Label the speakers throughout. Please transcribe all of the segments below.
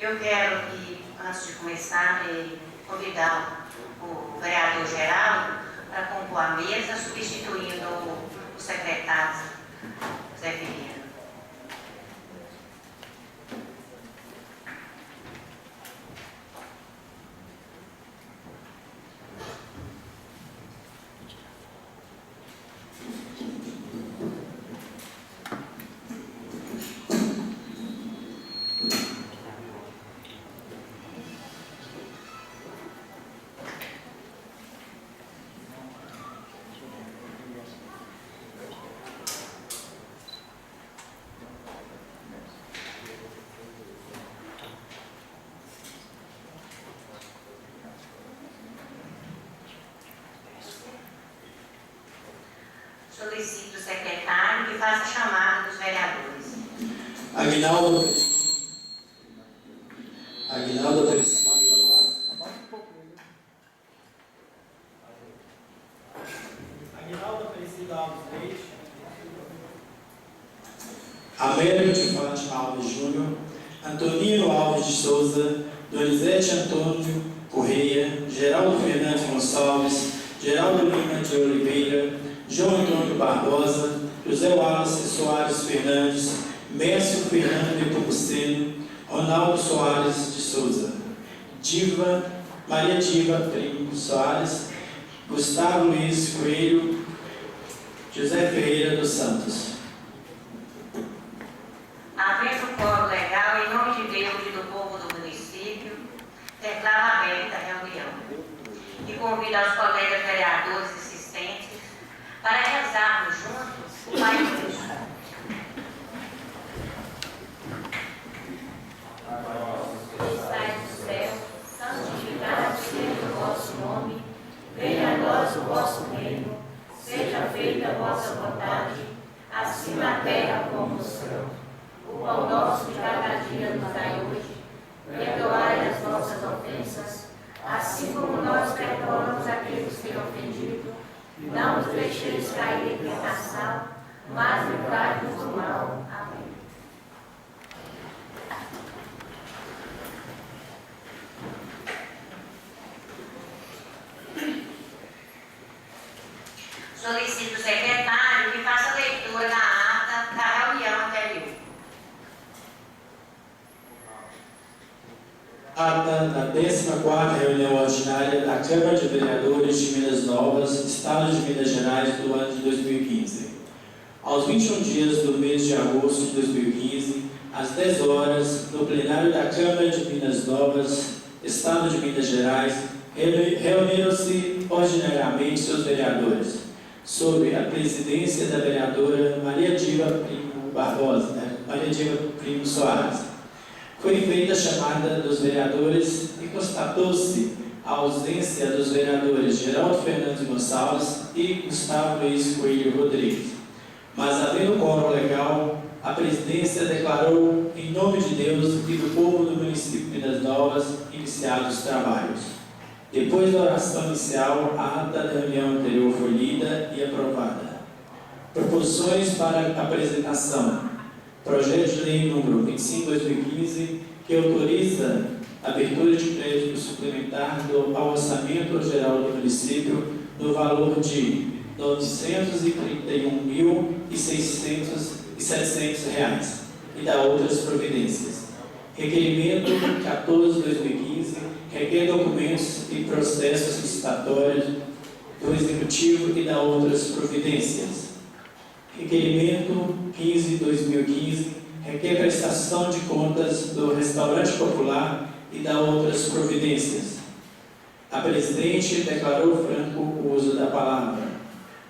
Speaker 1: Eu quero que, antes de começar, convidar o vereador Geraldo para compor a mesa, substituindo o secretário Zé Ferreira. Solicito o secretário que faça a chamada dos vereadores.
Speaker 2: Aguinaldo Priscila.
Speaker 3: Aguinaldo Priscila Alves Leite.
Speaker 2: Amélio de Fátima Alves Júnior. Antonino Alves de Souza. Donizete Antônio Correia. Geraldo Fernandes Gonçalves. Geraldo Lima de Oliveira. João Antônio Barbosa. José Wallace Soares Fernandes. Mércio Fernando Nepomuceno. Ronaldo Soares de Souza. Maria Diva Primo Soares. Gustavo Luiz Coelho. José Ferreira dos Santos.
Speaker 1: Havendo quórum legal, em nome de Deus e do povo do município, declaro aberta a reunião e convido aos colegas vereadores assistentes para rezarmos juntos o Pai Nosso.
Speaker 4: Que estais no céu, santificado seja o vosso nome, venha a nós o vosso reino, seja feita a vossa vontade, assim na terra como no céu. O pão nosso de cada dia nos dai hoje, perdoai as nossas ofensas, assim como nós perdoamos aqueles que têm ofendido. Não nos deixeis cair em tentação, mas livrai-nos do mal. Amém.
Speaker 1: Solicito o secretário que faça a leitura da ata da reunião anterior.
Speaker 2: Ata da 14ª reunião ordinária da Câmara de Vereadores de Minas Novas, Estado de Minas Gerais, do ano de 2015. Aos 21 dias do mês de agosto de 2015, às 10 horas, no plenário da Câmara de Minas Novas, Estado de Minas Gerais, reuniram-se ordinariamente seus vereadores, sob a presidência da vereadora Maria Diva Primo Soares. Foi feita a chamada dos vereadores e constatou-se a ausência dos vereadores Geraldo Fernandes Gonçalves e Gustavo Luiz Coelho Rodrigues. Mas, havendo quórum legal, a presidência declarou, em nome de Deus e do povo do município de Minas Novas, iniciados os trabalhos. Depois da oração inicial, a ata da reunião anterior foi lida e aprovada. Proposições para apresentação. Projeto de lei número 25/2015, que autoriza a abertura de crédito suplementar ao orçamento geral do município no valor de R$ 931.700 e da outras providências. Requerimento 14/2015 requer documentos e processos licitatórios do Executivo e da outras providências. Requerimento 15/2015 requer prestação de contas do Restaurante Popular e da outras providências. A presidente declarou franco o uso da palavra.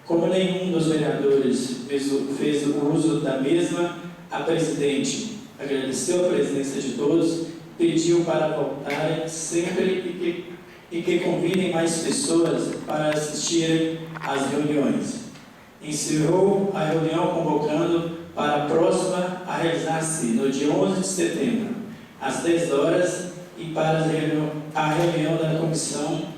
Speaker 2: Como nenhum dos vereadores fez o uso da mesma, a presidente agradeceu a presença de todos, pediu para voltarem sempre e que convidem mais pessoas para assistirem às reuniões. Encerrou a reunião convocando para a próxima a realizar-se no dia 11 de setembro, às 10 horas, e para a reunião da comissão,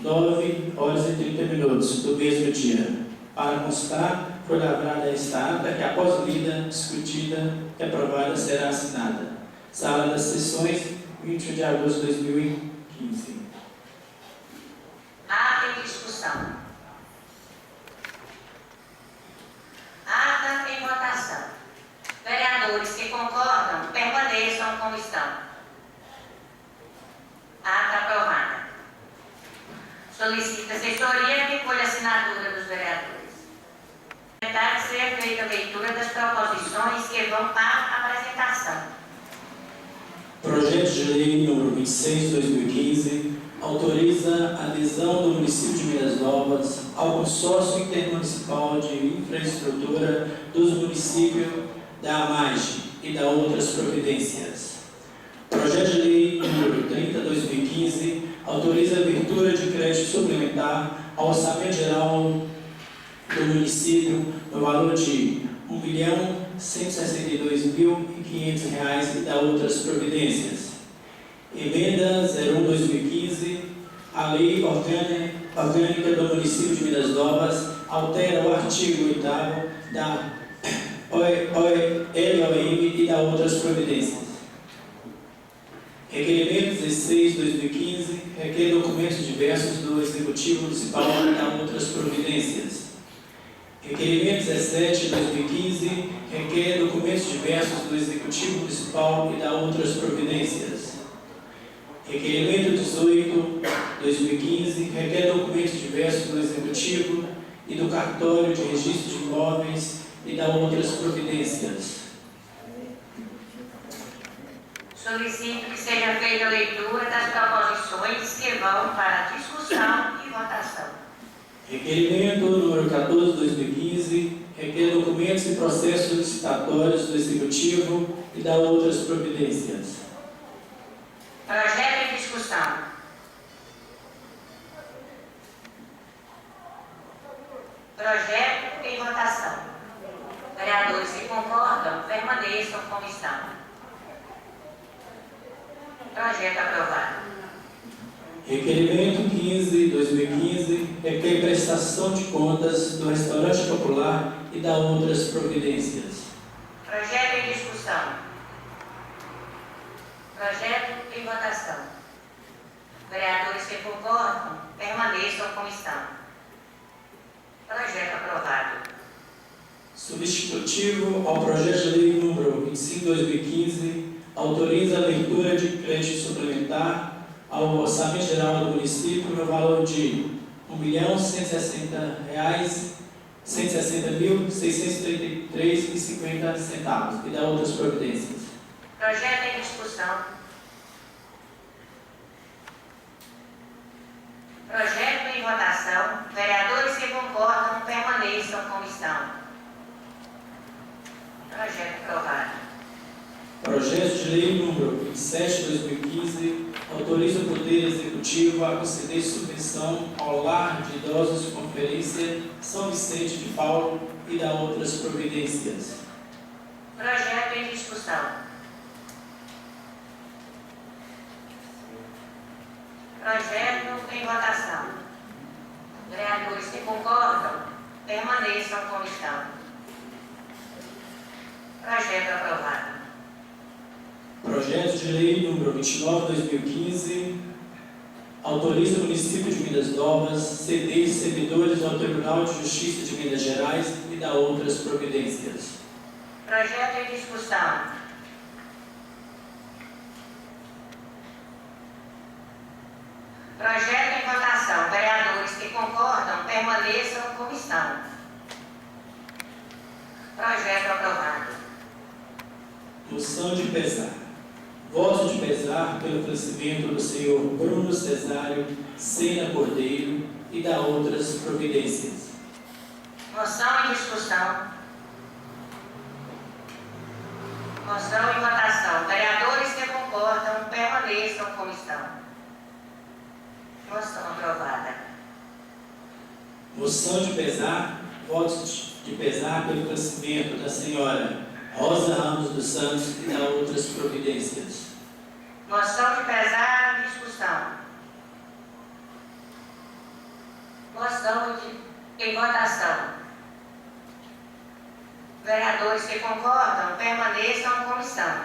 Speaker 2: 9 horas e 30 minutos do mesmo dia. Para constar, foi lavrada esta ata que, após lida, discutida e aprovada, será assinada. Sala das Sessões, 21 de agosto de 2015.
Speaker 1: Ata em discussão. Ata em votação. Vereadores que concordam, permaneçam como estão. Ata aprovada. Solicita assessoria que colhe a assinatura dos vereadores. Secretário, seja feita a leitura das proposições que vão para a apresentação.
Speaker 2: Projeto de lei número 26 de 2015 autoriza a adesão do município de Minas Novas ao consórcio intermunicipal de infraestrutura dos municípios da AMAGE e da outras providências. Projeto de lei número 30 de 2015 autoriza a abertura de crédito suplementar ao orçamento geral do município no valor de R$ 1.162.500 e da outras providências. Emenda 01/2015, a Lei Orgânica do Município de Minas Novas altera o artigo 8º da LOM e da outras providências. Requerimento 16/2015 requer documentos diversos do Executivo Municipal e da outras providências. Requerimento 17/2015 requer documentos diversos do Executivo Municipal e da outras providências. Requerimento 18/2015 requer documentos diversos do Executivo e do Cartório de Registro de Imóveis e da outras providências.
Speaker 1: Solicito que seja feita a leitura das proposições que vão para discussão e votação.
Speaker 2: Requerimento número 14/2015 requer documentos e processos licitatórios do Executivo e da outras providências.
Speaker 1: Projeto em discussão. Projeto em votação. Vereadores que concordam, permaneçam como estão. Projeto aprovado.
Speaker 2: Requerimento 15/2015 requer prestação de contas do restaurante popular e da outras providências.
Speaker 1: Projeto em discussão. Projeto em votação. Vereadores que concordam, permaneçam como estão. Projeto aprovado.
Speaker 2: Substitutivo ao projeto de lei número 25/2015, autoriza a abertura de crédito suplementar ao orçamento geral do município no valor de R$ 1.160.633,50 e da outras providências.
Speaker 1: Projeto em discussão. Projeto em votação. Vereadores que concordam, permaneçam como estão. Projeto aprovado.
Speaker 2: Projeto de lei número 27/2015 autoriza o Poder Executivo a conceder subvenção ao Lar de Idosos de Conferência São Vicente de Paulo e da outras providências.
Speaker 1: Projeto em discussão. Projeto em votação. Vereadores que concordam, permaneçam como estão. Projeto aprovado.
Speaker 2: Projeto de lei número 29/2015 autoriza o município de Minas Novas ceder servidores ao Tribunal de Justiça de Minas Gerais e da outras providências.
Speaker 1: Projeto em discussão. Projeto em votação. Vereadores que concordam, permaneçam como estão. Projeto aprovado.
Speaker 2: Moção de pesar. Voto de pesar pelo falecimento do senhor Bruno Cesário Sena Cordeiro e da outras providências.
Speaker 1: Moção em discussão. Moção em votação. Vereadores que concordam, permaneçam como estão. Moção aprovada.
Speaker 2: Moção de pesar. Voto de pesar pelo falecimento da senhora Rosa Ramos dos Santos e da outras providências.
Speaker 1: Moção de pesar em discussão. Moção em votação. Vereadores que concordam, permaneçam como estão.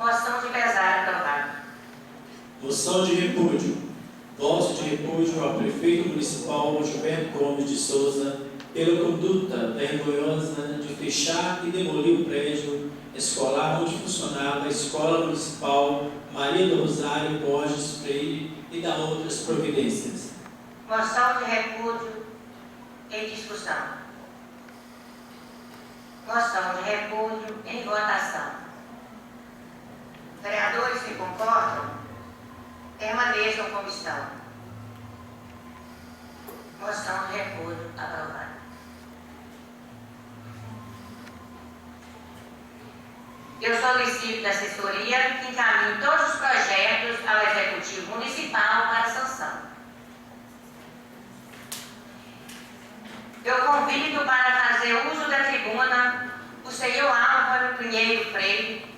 Speaker 1: Moção de pesar aprovada.
Speaker 2: Moção de repúdio. Voto de repúdio ao prefeito municipal Gilberto Gomes de Souza pela conduta vergonhosa de fechar e demolir o prédio escolar multifuncional da Escola Municipal Maria do Rosário Borges Freire e da outras providências.
Speaker 1: Moção de repúdio em discussão. Moção de repúdio em votação. Vereadores que concordam, permaneçam como estão. Moção de repúdio aprovada. Eu solicito da assessoria que encaminhe todos os projetos ao Executivo Municipal para sanção. Eu convido para fazer uso da tribuna o senhor Álvaro Pinheiro Freire,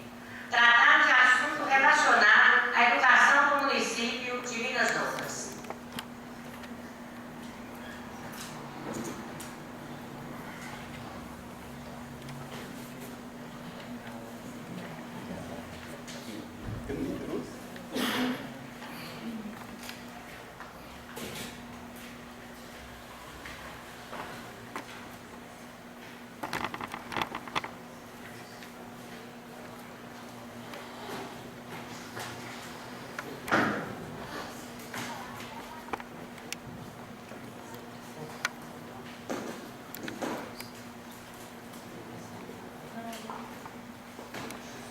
Speaker 1: tratando de assunto relacionado à educação do município de Minas Novas.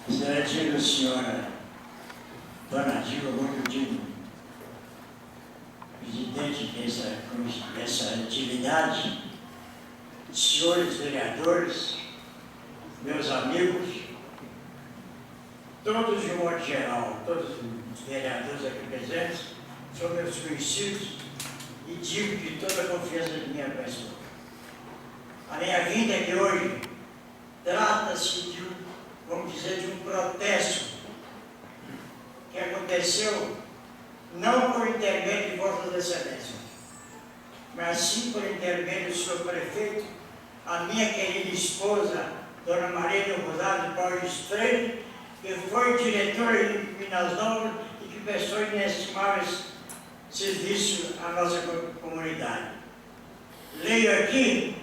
Speaker 5: Excelentíssima senhora Dona Dilma Gordino, presidente dessa atividade, senhores vereadores, meus amigos, todos de modo geral, todos os vereadores aqui presentes, são meus conhecidos e digo de toda a confiança de minha pessoa. A minha vinda aqui hoje trata-se de vamos dizer, de um protesto que aconteceu não por intermédio de Vossas Excelências, mas sim por intermédio do senhor prefeito, a minha querida esposa, Dona Maria do Rosário Borges Freire, que foi diretora em Minas Novas e que prestou inestimáveis serviços à nossa comunidade. Leio aqui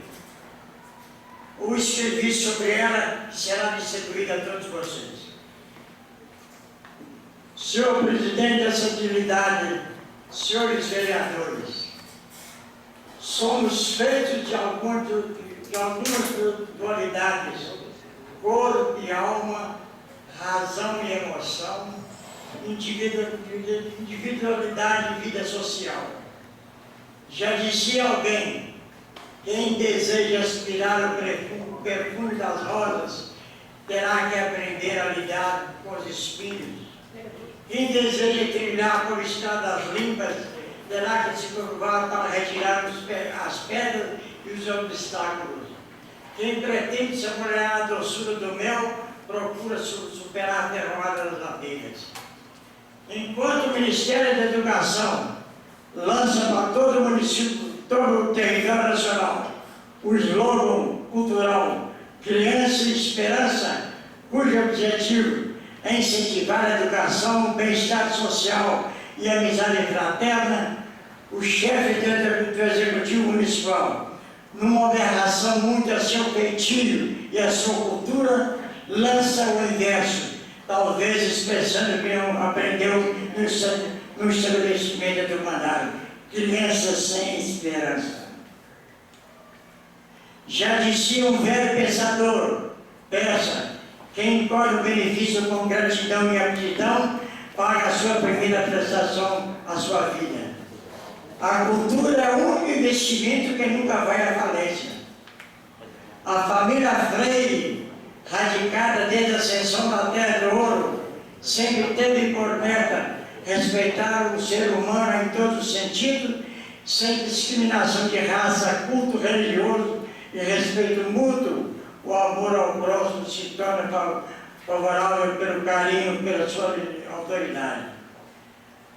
Speaker 5: o escrevi sobre ela, que será distribuído a todos vocês. Senhor presidente dessa atividade, senhores vereadores, somos feitos de algumas dualidades, corpo e alma, razão e emoção, individualidade e vida social. Já dizia alguém: quem deseja aspirar ao perfume das rosas terá que aprender a lidar com os espinhos. Quem deseja trilhar por estradas limpas terá que se curvar para retirar as pedras e os obstáculos. Quem pretende saborear a doçura do mel procura superar a terroada das abelhas. Enquanto o Ministério da Educação lança para todo o município, todo o território nacional, o slogan cultural Criança e Esperança, cujo objetivo é incentivar a educação, o bem-estar social e a amizade fraterna, o chefe do Executivo Municipal, numa aberração muito a seu feitio e a sua cultura, lança o inverso, talvez expressando que não aprendeu no estabelecimento educacional. Crianças sem esperança. Já dizia um velho pensador, peça, quem colhe o benefício com gratidão e aptidão, paga a sua primeira prestação à sua vida. A cultura é o único investimento que nunca vai à falência. A família Freire, radicada desde a ascensão da Terra do Ouro, sempre teve por meta respeitar o ser humano em todos os sentidos, sem discriminação de raça, culto religioso e respeito mútuo. O amor ao próximo se torna favorável pelo carinho, pela sua autoridade.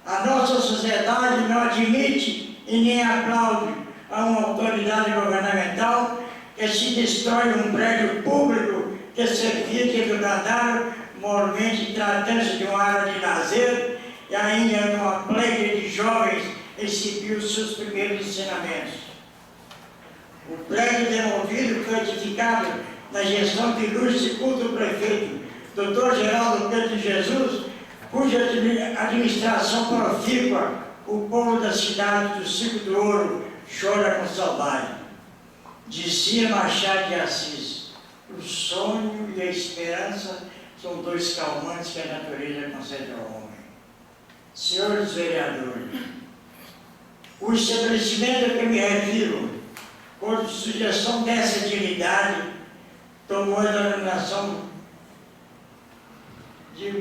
Speaker 5: A nossa sociedade não admite e nem aplaude a uma autoridade governamental que se destrói um prédio público que servia de educandário, mormente tratando-se de uma área de lazer e ainda uma pleia de jovens recebiam seus primeiros ensinamentos. O prédio demovido foi edificado na gestão de ilustre culto do prefeito, Dr. Geraldo Pedro de Jesus, cuja administração profícua o povo da cidade do Círculo do Ouro chora com saudade. Dizia Machado de Assis: o sonho e a esperança são dois calmantes que a natureza concede ao homem. Senhores vereadores, o estabelecimento a que me refiro, por sugestão dessa dignidade, tomou a denominação de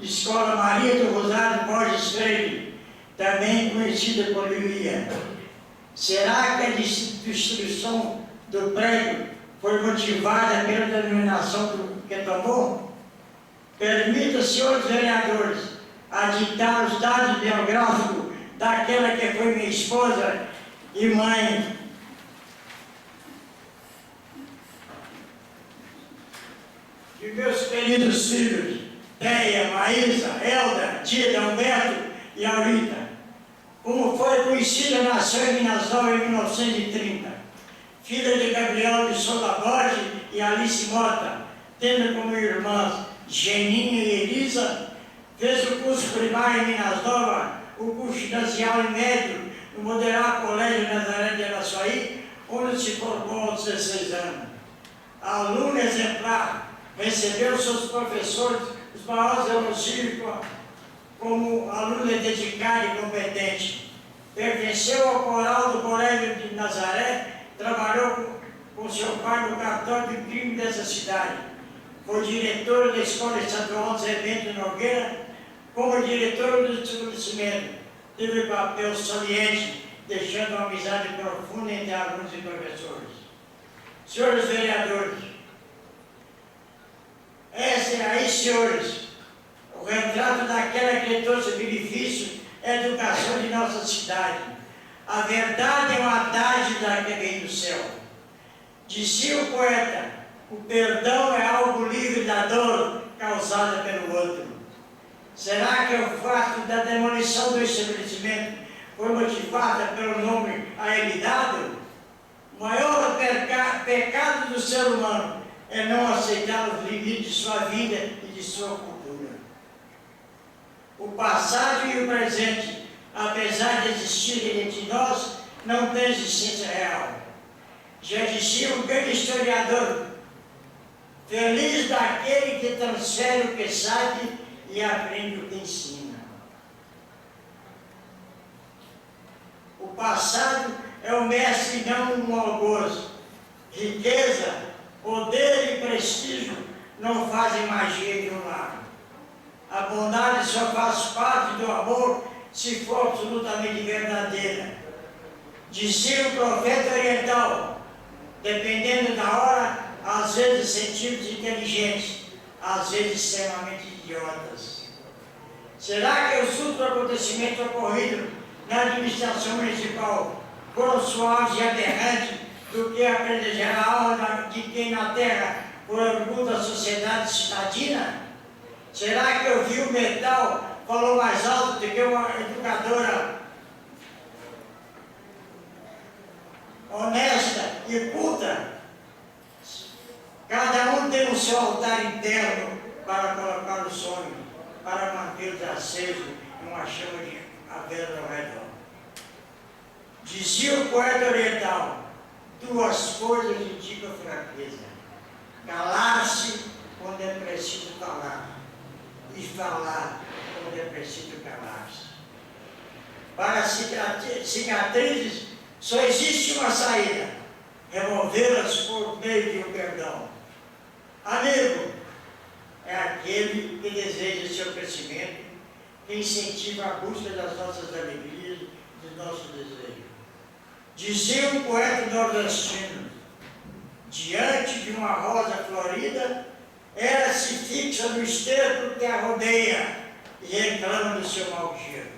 Speaker 5: Escola Maria do Rosário Borges Freire, também conhecida por Lilia. Será que a distribuição do prédio foi motivada pela denominação que tomou? Permita, senhores vereadores, aditar os dados biográficos daquela que foi minha esposa e mãe. De meus queridos filhos, Teia, Maísa, Elda, Tida, Humberto e Aurita. Como foi conhecida, nasceu em Minas Novas em 1930. Filha de Gabriel de Souza Borges e Alice Mota, tendo como irmãs Geninha e Elisa, fez o curso primário em Minas Novas, o curso ginasial e médio no Moderado Colégio Nazaré de Araçuaí, onde se formou aos 16 anos. Aluna exemplar, recebeu seus professores os maiores elogios como aluna dedicada e competente. Pertenceu ao coral do Colégio de Nazaré, trabalhou com seu pai no cartório de crime dessa cidade. Foi diretora da Escola Estadual Zé Bento Nogueira, como diretora do estabelecimento. Teve papel saliente, deixando uma amizade profunda entre alunos e professores. Senhores vereadores, esse aí, senhores, o retrato daquela que trouxe benefício é a educação de nossa cidade. A verdade é uma dádiva que vem do céu. Dizia o poeta: o perdão é algo livre da dor causada pelo outro. Será que o fato da demolição do estabelecimento foi motivada pelo nome a ele dado? O maior pecado do ser humano é não aceitar os limites de sua vida e de sua cultura. O passado e o presente, apesar de existirem entre nós, não têm existência real. Já dizia um grande historiador: feliz daquele que transfere o que sabe e aprende o que ensina. O passado é o mestre e não um algoz. Riqueza, poder e prestígio não fazem magia de um lado. A bondade só faz parte do amor se for absolutamente verdadeira. Dizia o profeta oriental: dependendo da hora, às vezes sentimos inteligentes, às vezes extremamente idiotas. Será que os últimos acontecimentos ocorridos na administração municipal foram suaves e aberrantes do que apresentar a alma de quem na terra por orgulho da sociedade cidadina? Será que eu vi o metal falou mais alto do que uma educadora honesta e culta? Cada um tem o seu altar interno para colocar o sonho, para mantê-los acesos em uma chama de vela ao redor. Dizia o poeta oriental: duas coisas indicam fraqueza: calar-se quando é preciso falar, e falar quando é preciso calar-se. Para cicatrizes, só existe uma saída: removê-las por meio de um perdão. Amigo é aquele que deseja seu crescimento, que incentiva a busca das nossas alegrias, dos nossos desejos. Dizia um poeta nordestino: diante de uma rosa florida, ela se fixa no esterco que a rodeia e reclama do seu mau cheiro.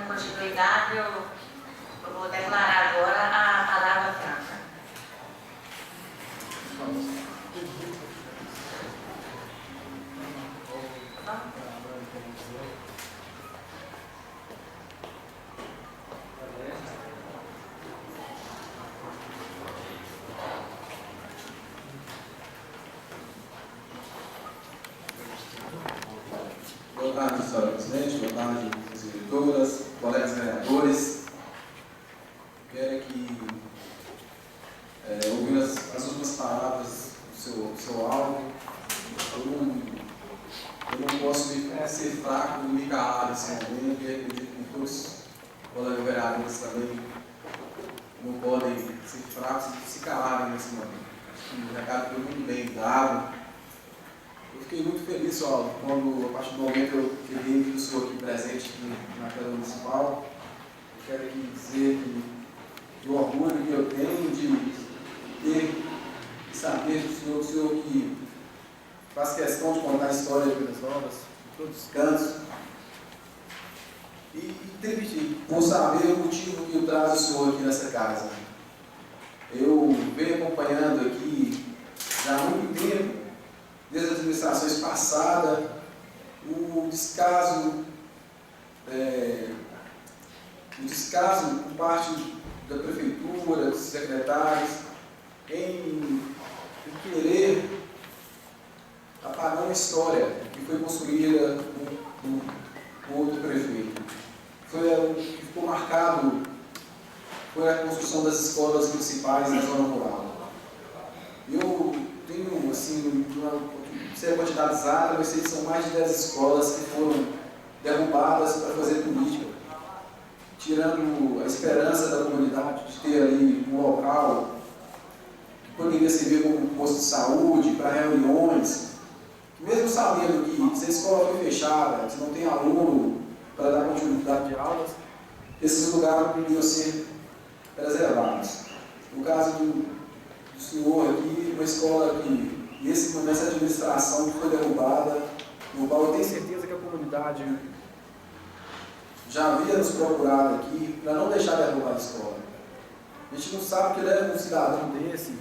Speaker 1: continuidade, eu vou declarar agora a palavra franca.
Speaker 6: Boa tarde, senhora presidente, boa tarde, as diretoras, colegas vereadores. Quero aqui, ouvindo as últimas palavras do seu áudio, eu não posso ser fraco e me calar nesse momento, e acredito que todos os colegas vereadores também não podem ser fracos e se calarem nesse momento. Acho que o recado foi muito bem dado. Eu fiquei muito feliz, só quando, a partir do momento que eu vi o senhor aqui presente na Câmara Municipal. Eu quero aqui dizer que o orgulho que eu tenho de ter e saber do senhor que faz questão de contar a história de Minas Novas, de todos os cantos, e por saber o motivo que traz o senhor aqui nessa casa. Eu venho acompanhando aqui já há muito tempo, desde as administrações passadas, o descaso por parte da prefeitura, dos secretários, em querer apagar uma história que foi construída por outro prefeito. O que ficou marcado foi a construção das escolas municipais na zona rural. Eu tenho, assim, não sei a quantidade exata, mas sei que são mais de 10 escolas que foram derrubadas para fazer política, tirando a esperança da comunidade de ter ali um local que poderia servir como posto de saúde, para reuniões, mesmo sabendo que se a escola foi fechada, se não tem aluno para dar continuidade de aulas, esses lugares poderiam ser preservados. No caso do senhor aqui, uma escola que, nessa administração que foi derrubada, no qual eu tenho certeza que a comunidade já havia nos procurado aqui para não deixar derrubar a escola. A gente não sabe que deve um cidadão desse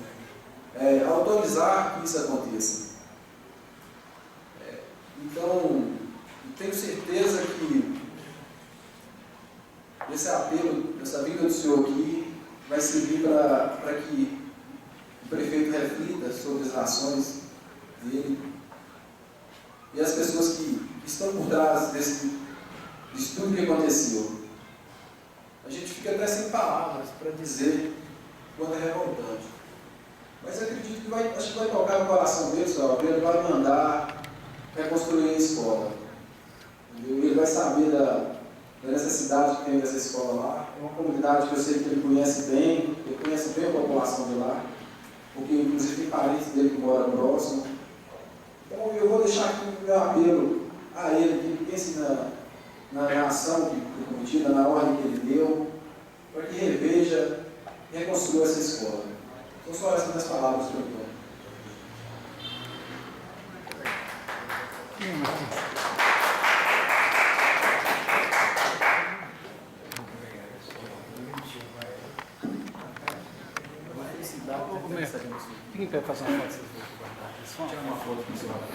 Speaker 6: autorizar que isso aconteça. Então, eu tenho certeza que esse apelo, essa vinda do senhor aqui, vai servir para que o prefeito reflita sobre as ações dele e as pessoas que estão por trás disso tudo que aconteceu. A gente fica até sem palavras para dizer quanto é revoltante. Mas eu acredito que acho que vai tocar no coração dele, só, ele vai mandar reconstruir a escola. Ele vai saber da necessidade que tem dessa escola lá. É uma comunidade que eu sei que ele conhece bem a população de lá, porque inclusive tem parentes dele que moram próximo. Então eu vou deixar aqui o meu apelo a ele, que ele pense na ação que foi cometida, na ordem que ele deu, para que reveja e reconstrua essa escola. Então só essas minhas palavras que eu tenho.
Speaker 7: Quem quer fazer uma foto? Só tirar uma foto com o seu rapaz.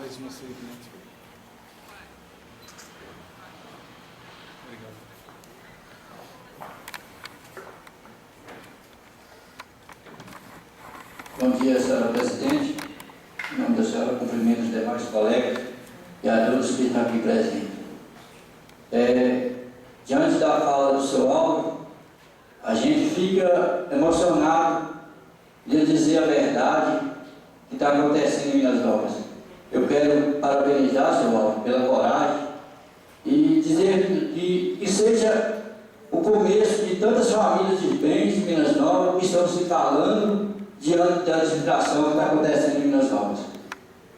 Speaker 7: Mais uma seguinte. Obrigado.
Speaker 8: Bom dia, senhora presidente. Em nome da senhora, cumprimento os demais colegas e a todos que estão aqui presentes. Diante da fala do seu Aldo, a gente fica emocionado de dizer a verdade que está acontecendo em Minas Novas. Eu quero parabenizar, seu Aldo, pela coragem e dizer que seja o começo de tantas famílias de bens de Minas Novas que estão se calando diante da legislação que está acontecendo em Minas Novas.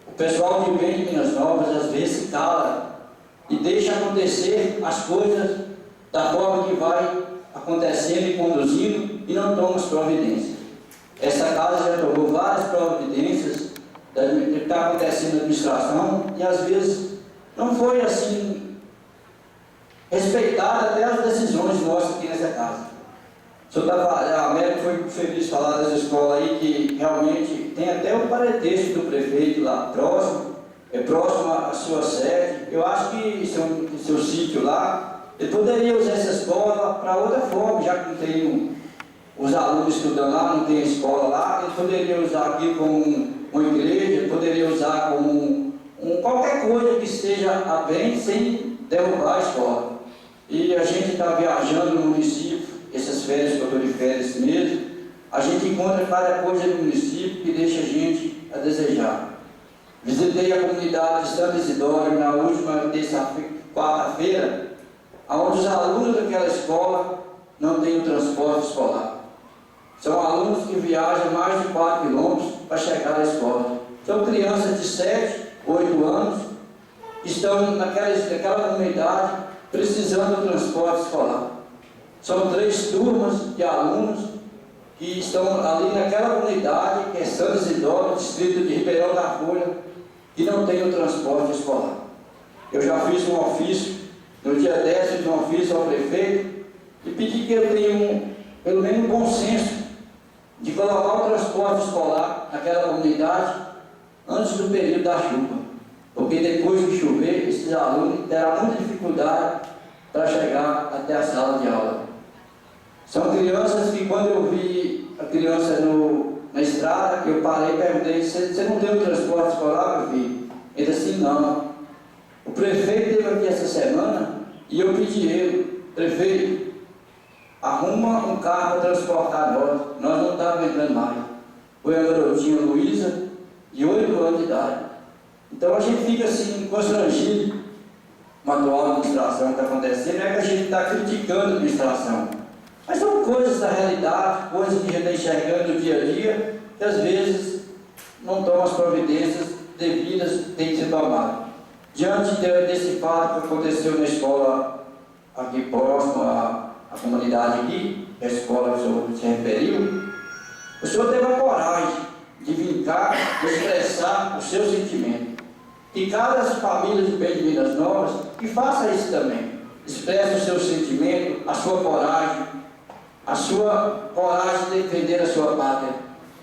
Speaker 8: O pessoal que vem de Minas Novas às vezes se cala e deixa acontecer as coisas da forma que vai acontecendo e conduzindo e não toma as providências. Essa casa já tomou várias providências do que está acontecendo na administração e às vezes não foi assim respeitado até as decisões nossas aqui nessa casa. O senhor a América foi feliz falar dessa escola aí, que realmente tem até o parentesco do prefeito lá próximo, é próximo à sua sede. Eu acho que seu sítio lá, ele poderia usar essa escola para outra forma, já que não tem os alunos estudando lá, não tem escola lá, ele poderia usar aqui como uma igreja, ele poderia usar como qualquer coisa que esteja a bem, sem derrubar a escola. E a gente está viajando no município, essas férias que eu estou de férias mesmo, a gente encontra cada coisa no município que deixa a gente a desejar. Visitei a comunidade de Santo Isidoro na última quarta-feira, onde os alunos daquela escola não têm o transporte escolar. São alunos que viajam mais de 4 quilômetros para chegar à escola. São crianças de 7, 8 anos, que estão naquela comunidade precisando do transporte escolar. São 3 turmas de alunos que estão ali naquela comunidade, que é Santo Isidoro, distrito de Ribeirão da Folha, que não tem o transporte escolar. Eu já fiz um ofício, no dia 10 fiz um ofício ao prefeito e pedi que ele tenha pelo menos um bom senso de colocar o transporte escolar naquela comunidade antes do período da chuva. Porque depois de chover, esses alunos terão muita dificuldade para chegar até a sala de aula. São crianças que, quando eu vi a criança na estrada, que eu parei e perguntei: você não tem o transporte escolar, meu filho? Ele disse assim: não. O prefeito esteve aqui essa semana e eu pedi a ele: prefeito, arruma um carro para transportar nós não estávamos entrando mais. Foi a garotinha Luísa, de 8 anos de idade. Então a gente fica assim, constrangido com a atual administração que está acontecendo. Não é que a gente está criticando a administração, mas são coisas da realidade, coisas que a gente está enxergando no dia a dia, que às vezes não tomam as providências devidas que têm que ser tomadas. Diante desse fato que aconteceu na escola aqui próximo à comunidade aqui, a escola que o senhor se referiu, o senhor teve a coragem de vir cá expressar o seu sentimento. E cada família de bem de Minas Novas que faça isso também. Expresse o seu sentimento, a sua coragem de defender a sua pátria.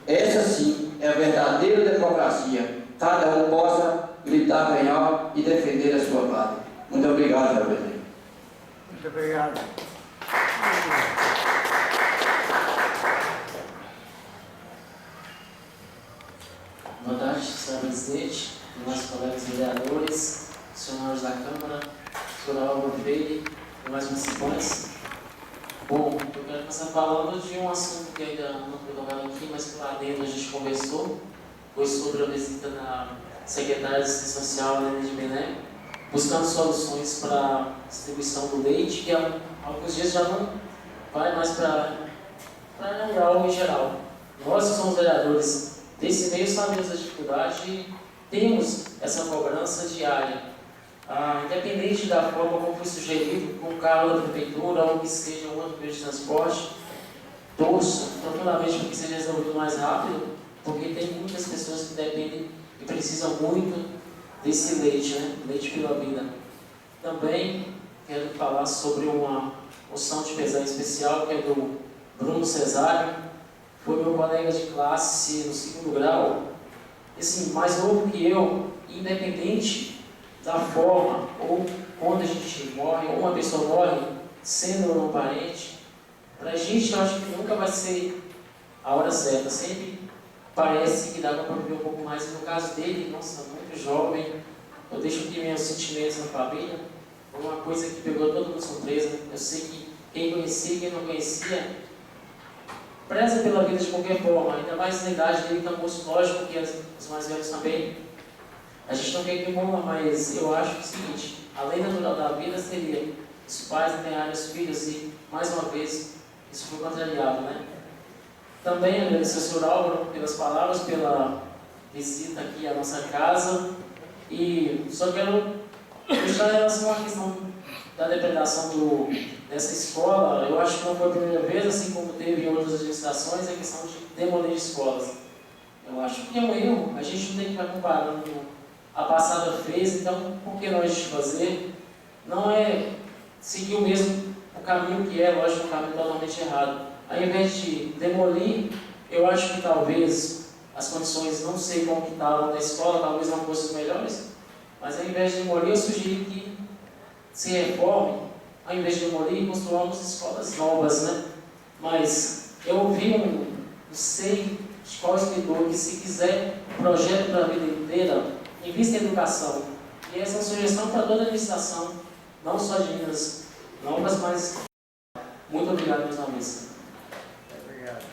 Speaker 8: Essa sim é a verdadeira democracia. Cada um possa gritar bem alto e defender a sua pátria. Muito obrigado, senhor presidente.
Speaker 3: Muito obrigado.
Speaker 9: Boa tarde, senhor presidente, nossos colegas vereadores, senhores da Câmara, senhor Álvaro Freire e mais participantes. Bom, eu quero começar falando de um assunto que ainda não foi tocado aqui, mas que lá dentro a gente conversou. Foi sobre a visita da secretária de Assistência Social, Helena de Bené, buscando soluções para a distribuição do leite, que há alguns dias já não vai mais para algo em geral. Nós que somos vereadores desse meio sabemos da dificuldade e temos essa cobrança diária. Independente da forma como foi sugerido, com o carro da prefeitura ou que seja um outro meio de transporte, torço profundamente para que seja resolvido mais rápido, porque tem muitas pessoas que dependem e precisam muito desse leite, né? Leite pela vida. Também quero falar sobre uma moção de pesar especial, que é do Bruno Cesário, foi meu colega de classe no 2º grau, assim, mais novo que eu, independente da forma ou quando a gente morre, ou uma pessoa morre, sendo ou não parente, para a gente eu acho que nunca vai ser a hora certa, sempre parece que dá para viver um pouco mais. E no caso dele, nossa, muito jovem, eu deixo aqui meus sentimentos na família, foi uma coisa que pegou todo mundo surpresa. Eu sei que quem conhecia e quem não conhecia preza pela vida de qualquer forma, ainda mais na idade dele, que é um moço, lógico que os mais velhos também. A gente não quer que morra, mas eu acho que é o seguinte: a lei natural da vida seria os pais enterrarem os filhos e, mais uma vez, isso foi contrariado, né? Também agradecer ao senhor Álvaro pelas palavras, pela visita aqui à nossa casa, e só quero deixar em relação à questão da depredação dessa escola. Eu acho que não foi a primeira vez, assim como teve em outras administrações, a questão de demolir escolas. Eu acho que é um erro, a gente não tem que estar comparando a passada fez, então por que não a gente fazer? Não é seguiu mesmo o caminho que é, lógico, um caminho totalmente errado. Ao invés de demolir, eu acho que talvez as condições, não sei como que estavam na escola, talvez não fossem as melhores, mas ao invés de demolir, eu sugeri que se reforme, ao invés de demolir, construamos escolas novas, né? Mas eu ouvi não sei de qual escritor, que se quiser um projeto para a vida inteira, invista em educação. E essa é uma sugestão para toda a administração, não só de Minas Novas, mas muito obrigado mais uma vez.
Speaker 3: Obrigado.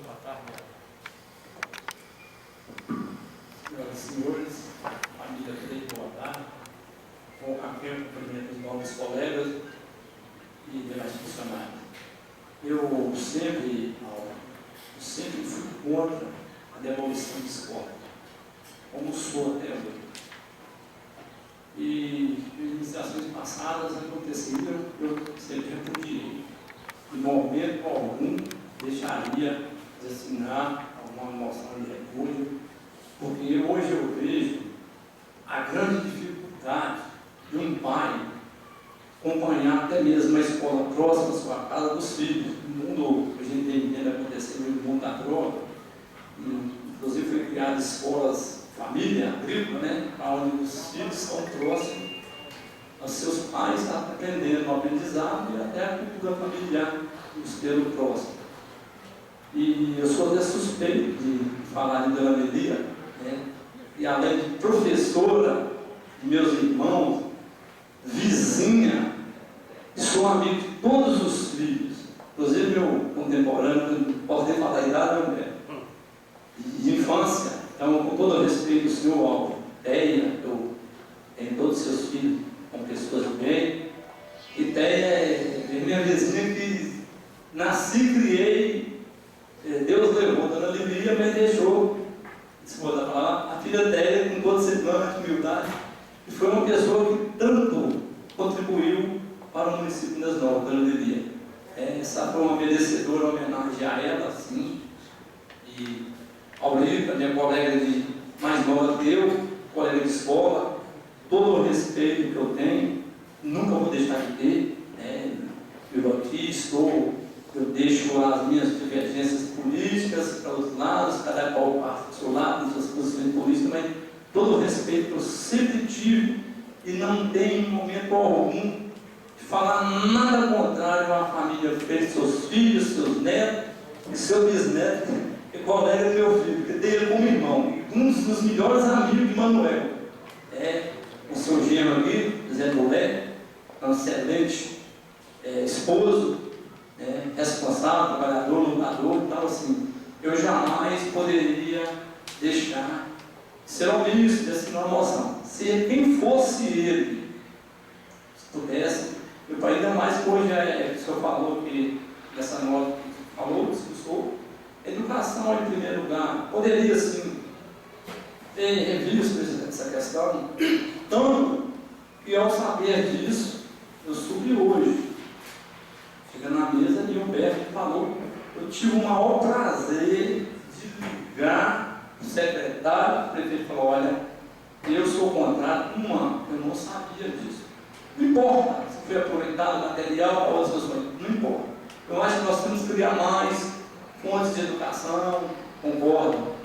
Speaker 7: Boa tarde.
Speaker 10: Senhoras e senhores, família toda, boa tarde. Com o cumprimento dos novos colegas e demais funcionários. Eu sempre fui contra a demolição de escola, como sou até hoje. E iniciações passadas aconteceram, eu sempre repudiei. Em momento algum deixaria de assinar alguma moção de repúdio, porque hoje eu vejo a grande dificuldade de um pai acompanhar até mesmo uma escola próxima à sua casa dos filhos. O mundo, a gente tem vendo acontecer no mundo da droga, inclusive foi criado escolas família agrícola, né, onde os filhos são próximos aos seus pais, aprendendo no aprendizado e até a cultura familiar, pelo próximo. E eu sou até suspeito de falar de Dona Melia, né, e além de professora, de meus irmãos, vizinha, sou amigo de todos os filhos, inclusive meu contemporâneo, não posso nem falar a idade, de infância. Então, com todo o respeito do senhor Aldeia, eu tenho todos os seus filhos com pessoas do bem. E Deia é minha vizinha que nasci e criei, Deus levou, Dona Livia me deixou, esposa falar, a filha Deia com todo semblante de humildade, e foi uma pessoa que tanto contribuiu para o município de Minas Novas, Dona Livia. Essa foi uma merecedora homenagem a ela, sim. E Aurélio, minha colega mais nova que eu, colega de escola, todo o respeito que eu tenho, nunca vou deixar de ter. Eu aqui estou, eu deixo as minhas divergências políticas para os lados, cada qual parte do seu lado, das suas posições políticas, mas todo o respeito que eu sempre tive e não tenho em momento algum de falar nada contrário à família fez, seus filhos, seus netos e seu bisneto, e colega do meu filho, que tem ele como irmão, um dos melhores amigos de Manuel. O seu genro aqui, Zé Dolé, um excelente esposo, responsável, trabalhador, lutador, tal assim. Eu jamais poderia deixar de ser omisso dessa moção. Se quem fosse ele, se pudesse, eu ainda mais que hoje o senhor falou que essa nota que falou, discussou, educação em primeiro lugar, poderia sim ter revisto essa questão, tanto que ao saber disso, eu subi hoje, chegando na mesa e o Humberto falou, eu tive o maior prazer de ligar o secretário, o prefeito falou, olha, eu sou contrário, eu não sabia disso. Não importa se foi aproveitado o material para outras coisas, não importa. Eu acho que nós temos que criar mais fontes de educação, concordo,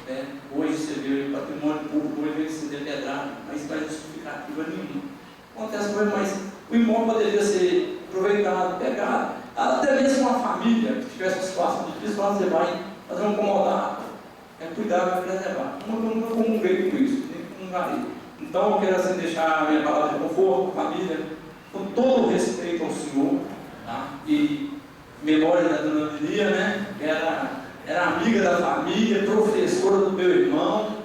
Speaker 10: hoje você vê o patrimônio público, hoje vem se depedrado, mas não vai justificativa nenhuma. Acontece coisa, mas o imóvel poderia ser aproveitado, pegado, até mesmo uma família que tivesse um espaço difícil, você vai fazer um comodato, cuidar, vai preservar. Eu nunca comunguei com isso, nem comungarei. Então eu quero assim deixar a minha palavra de conforto, família, com todo o respeito ao senhor, tá? E memória da Dona Lilia, né? Era amiga da família, professora do meu irmão,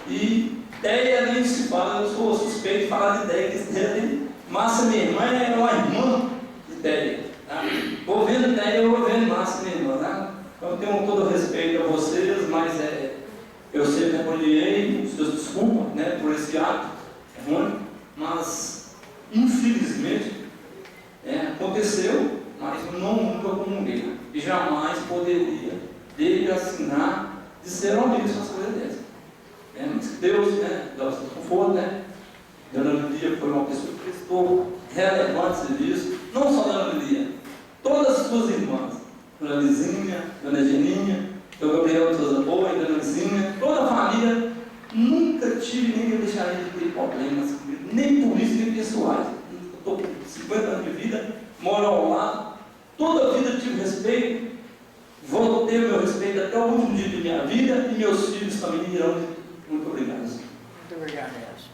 Speaker 10: e Deia nem se fala, eu sou suspeito de falar de Deia, que Deia, Márcia, minha irmã, é uma irmã de Deia, tá? Vou vendo Deia, eu vou vendo Márcia, minha irmã, tá? Então eu tenho todo o respeito a vocês, mas eu sempre repudiei, vocês desculpam, né, por esse ato, ruim, mas infelizmente aconteceu. mas eu nunca comunguei. E jamais poderia dele assinar de ser uma coisa dessa. Mas Deus, né, dá o seu conforto, né? Dona Lilia foi uma pessoa que prestou relevante serviço, não só Dona Lilia, todas as suas irmãs, Dona Lizinha, Dona Geninha, Dona Gabriel de Souza Boa e Dona Lizinha, toda a família, nunca tive nem eu deixaria de ter problemas comigo, nem polícia, nem pessoais. Estou com 50 anos de vida, moro ao lado, toda a vida tive respeito, vou ter o meu respeito até o último dia de minha vida e meus filhos também irão. Muito obrigado.
Speaker 3: Muito obrigado, Nelson.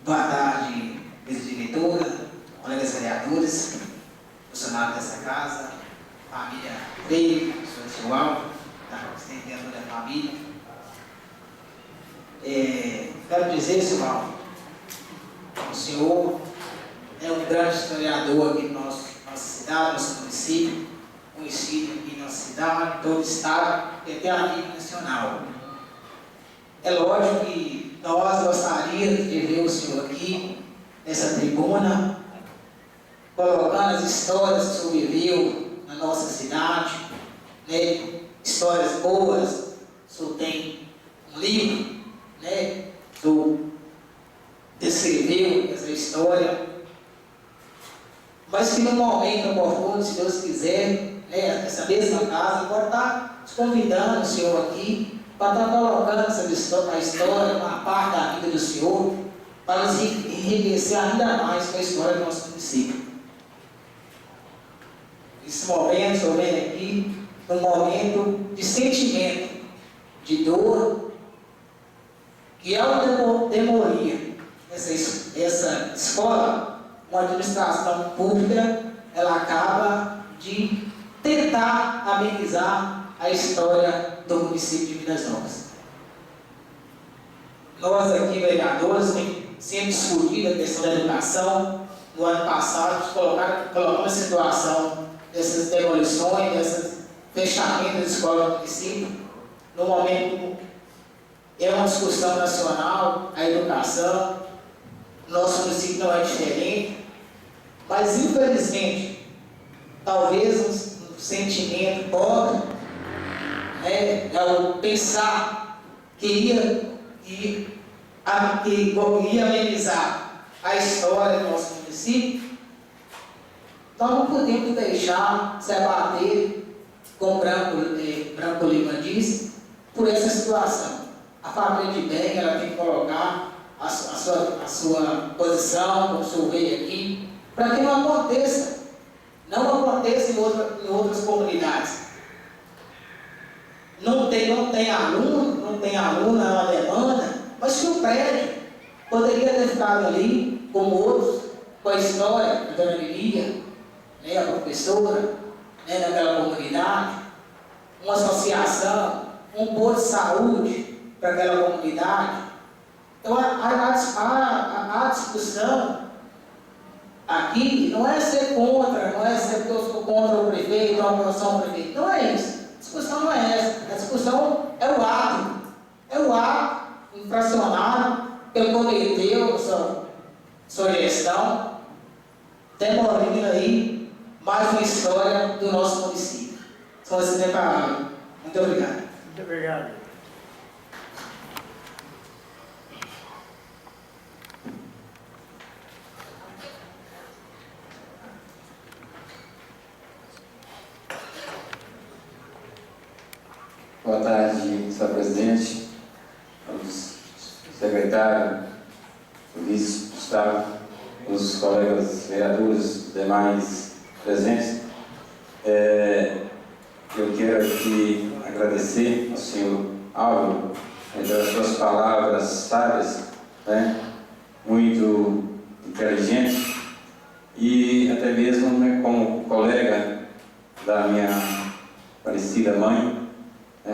Speaker 11: Boa tarde, vice-diretora, colegas vereadores, funcionários dessa casa, família Freire, professor João, assistente da família. Quero dizer, Silvão, o senhor é um grande historiador aqui na nossa cidade, nosso município, conhecido aqui na nossa cidade, todo o estado e até a nível nacional. É lógico que nós gostaríamos de ver o senhor aqui, nessa tribuna, colocando as histórias que o senhor viveu na nossa cidade, né? Histórias boas. O senhor tem um livro, né? O senhor descreveu essa história, mas que no momento oportuno, se Deus quiser, né? Essa mesma casa pode estar convidando o senhor aqui para estar colocando a história, uma parte da vida do senhor, para nos enriquecer ainda mais com a história do nosso município. Esse momento, o senhor vem aqui, um momento de sentimento, de dor, que ao demolir essa escola, uma administração pública, ela acaba de tentar amenizar a história do município de Minas Novas. Nós aqui, vereadores, sempre discutido a questão da educação. No ano passado, colocamos a situação dessas demolições, desses fechamentos de escola do município. No momento, é uma discussão nacional, a educação. Nosso município não é diferente, mas infelizmente, talvez um sentimento pobre, ao pensar que ia amenizar a história do nosso município, nós não podemos deixar se abater, como Branco Lima disse, por essa situação. A família de bem, ela tem que colocar a sua posição, como o senhor veio aqui, para que não aconteça em outras comunidades. Não tem aluno, é uma demanda, mas que o prédio poderia ter ficado ali, como outros, com a história da Dona Lilia, né, a professora, né, daquela comunidade, uma associação, um posto de saúde para aquela comunidade. Então, a discussão aqui não é ser contra, não é ser que eu sou contra o prefeito, a oposição ao prefeito, não é isso. A discussão não é essa. A discussão é o ato infracionário que ele cometeu sua gestão, demolindo aí mais uma história do nosso município. Só se preparando. Muito obrigado.
Speaker 3: Muito obrigado.
Speaker 12: Boa tarde, senhor presidente, aos secretários, o vice Gustavo, os colegas vereadores, demais presentes. Eu quero aqui agradecer ao senhor Álvaro pelas suas palavras sábias, né, muito inteligentes, e até mesmo, né, como colega da minha falecida mãe,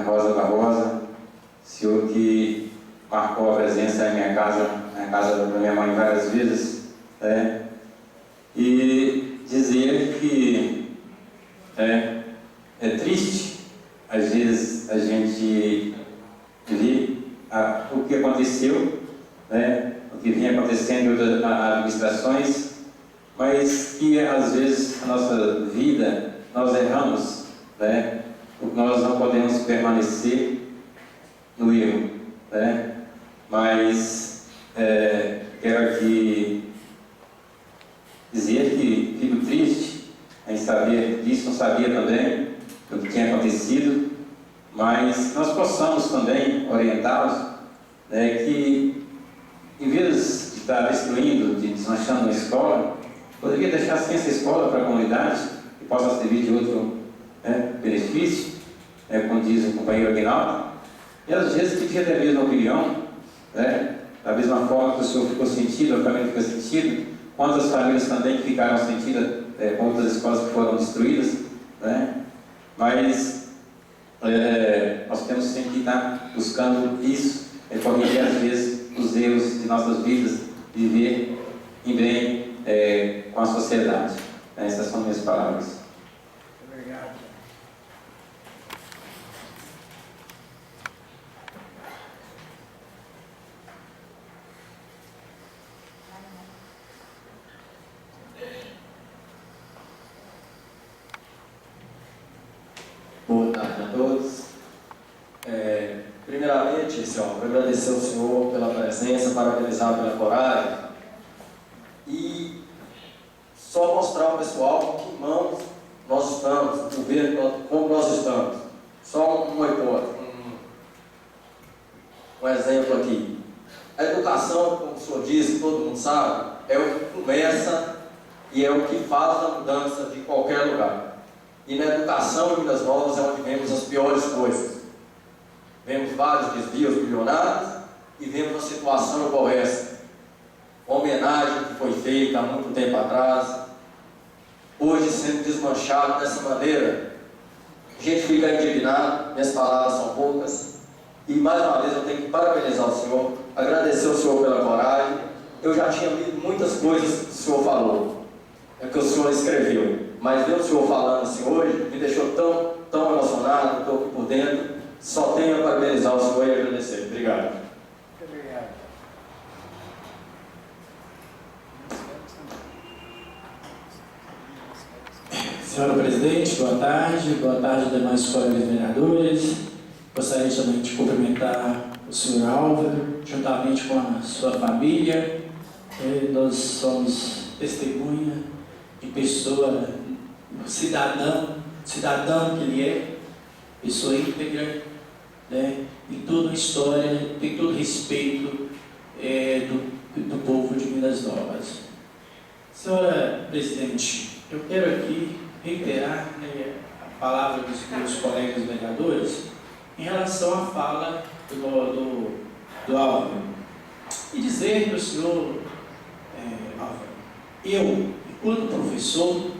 Speaker 12: Rosa Barbosa, senhor que marcou a presença na minha casa da minha mãe várias vezes, né? E dizer que é triste, às vezes, a gente ver o que aconteceu, né? O que vinha acontecendo em outras administrações, mas que às vezes a nossa vida nós erramos, né? Porque nós não podemos permanecer no erro, né? Mas quero aqui dizer que fico triste em saber disso, não sabia também do que tinha acontecido, mas nós possamos também orientá-los, né, que em vez de estar destruindo, de desmanchando uma escola, poderia deixar assim essa escola para a comunidade, que possa servir de outro, né, benefício, como diz o companheiro Aguinaldo, e às vezes que tinha até mesmo a opinião, né, da mesma forma que o senhor ficou sentido, a família ficou sentido, quantas famílias também que ficaram sentidas com outras escolas que foram destruídas, né, mas nós temos sempre que estar buscando isso, corrigir às vezes os erros de nossas vidas, viver em bem com a sociedade. Essas são minhas palavras.
Speaker 3: Obrigado.
Speaker 13: Boa tarde a todos. Primeiramente, senhor, quero agradecer ao senhor pela presença, parabenizar pela coragem e só mostrar ao pessoal que mãos nós estamos, o governo, como nós estamos. Só uma hipótese, um exemplo aqui. A educação, como o senhor disse, todo mundo sabe, é o que começa e é o que faz a mudança de qualquer lugar. E na educação em Minas Novas é onde vemos as piores coisas. Vemos vários desvios bilionários e vemos uma situação igual essa. Uma homenagem que foi feita há muito tempo atrás, hoje sendo desmanchado dessa maneira. A gente fica indignado, minhas palavras são poucas. E mais uma vez eu tenho que parabenizar o senhor, agradecer ao senhor pela coragem. Eu já tinha lido muitas coisas que o senhor falou, que o senhor escreveu. Mas ver o senhor falando assim hoje me deixou tão emocionado, estou aqui por dentro. Só tenho a parabenizar o senhor e agradecer. Obrigado.
Speaker 3: Muito obrigado.
Speaker 2: Senhora Presidente, boa tarde demais colegas vereadores. Gostaria também de cumprimentar o senhor Álvaro, juntamente com a sua família. Nós somos testemunha de pessoa, cidadão que ele é, pessoa íntegra, né? Tem toda a história, tem todo respeito do povo de Minas Novas. Senhora Presidente, eu quero aqui reiterar, né, a palavra dos meus colegas vereadores em relação à fala do Álvaro e dizer para o senhor Álvaro, eu, enquanto professor,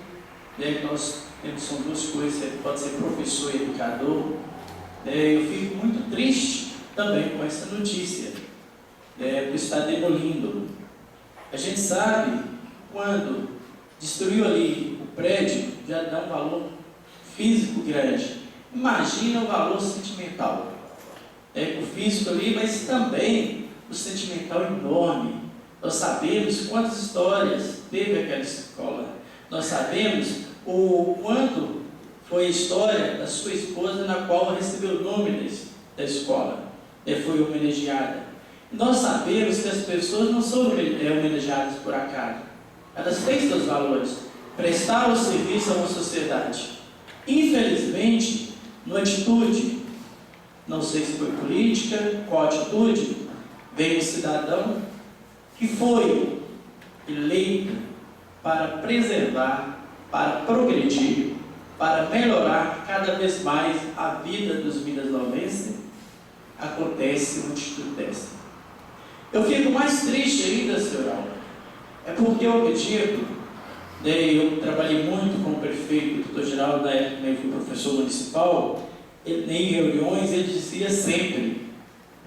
Speaker 2: né, nós são duas coisas, pode ser professor e educador, né, eu fico muito triste também com essa notícia, né, por estar demolindo. A gente sabe quando destruiu ali o prédio, já dá um valor físico grande. Imagina o valor sentimental. O físico ali, mas também o sentimental enorme. Nós sabemos quantas histórias teve aquela escola. Nós sabemos o quanto foi a história da sua esposa, na qual recebeu o nome da escola, foi homenageada. Nós sabemos que as pessoas não são homenageadas por acaso. Elas têm seus valores, prestar o serviço a uma sociedade. Infelizmente, no atitude, não sei se foi política, qual atitude, veio um cidadão que foi eleito para preservar, para progredir, para melhorar cada vez mais a vida dos minasnovenses. Acontece uma atitude dessa. Eu fico mais triste ainda, senhor Álvaro, é porque eu acredito, eu trabalhei muito com o prefeito, o doutor Geraldo, na época que eu fui professor municipal, em reuniões, ele dizia sempre: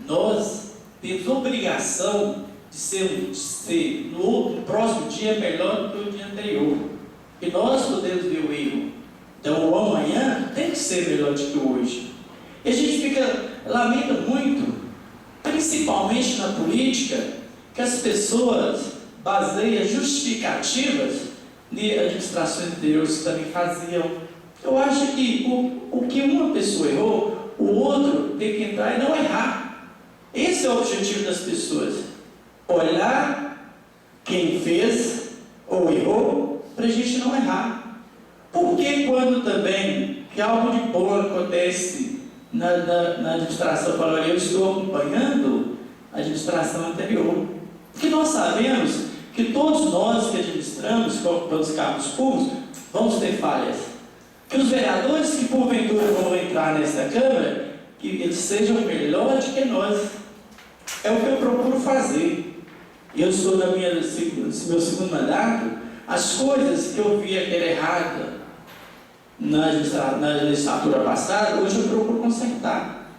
Speaker 2: nós temos obrigação de ser no próximo dia melhor do que o dia anterior. E nós podemos ver o erro. Então, o amanhã tem que ser melhor do que o hoje. E a gente lamenta muito, principalmente na política, que as pessoas baseiam justificativas de administrações anteriores que também faziam. Eu acho que o que uma pessoa errou, o outro tem que entrar e não errar. Esse é o objetivo das pessoas. Olhar quem fez ou errou para a gente não errar. Porque quando também que algo de bom acontece na administração, eu falo, eu estou acompanhando a administração anterior. Porque nós sabemos que todos nós que administramos, que ocupamos cargos públicos, vamos ter falhas. Que os vereadores que porventura vão entrar nessa Câmara, que eles sejam melhores do que nós. É o que eu procuro fazer. Eu estou no meu segundo mandato, as coisas que eu via que era errada na legislatura passada, hoje eu procuro consertar.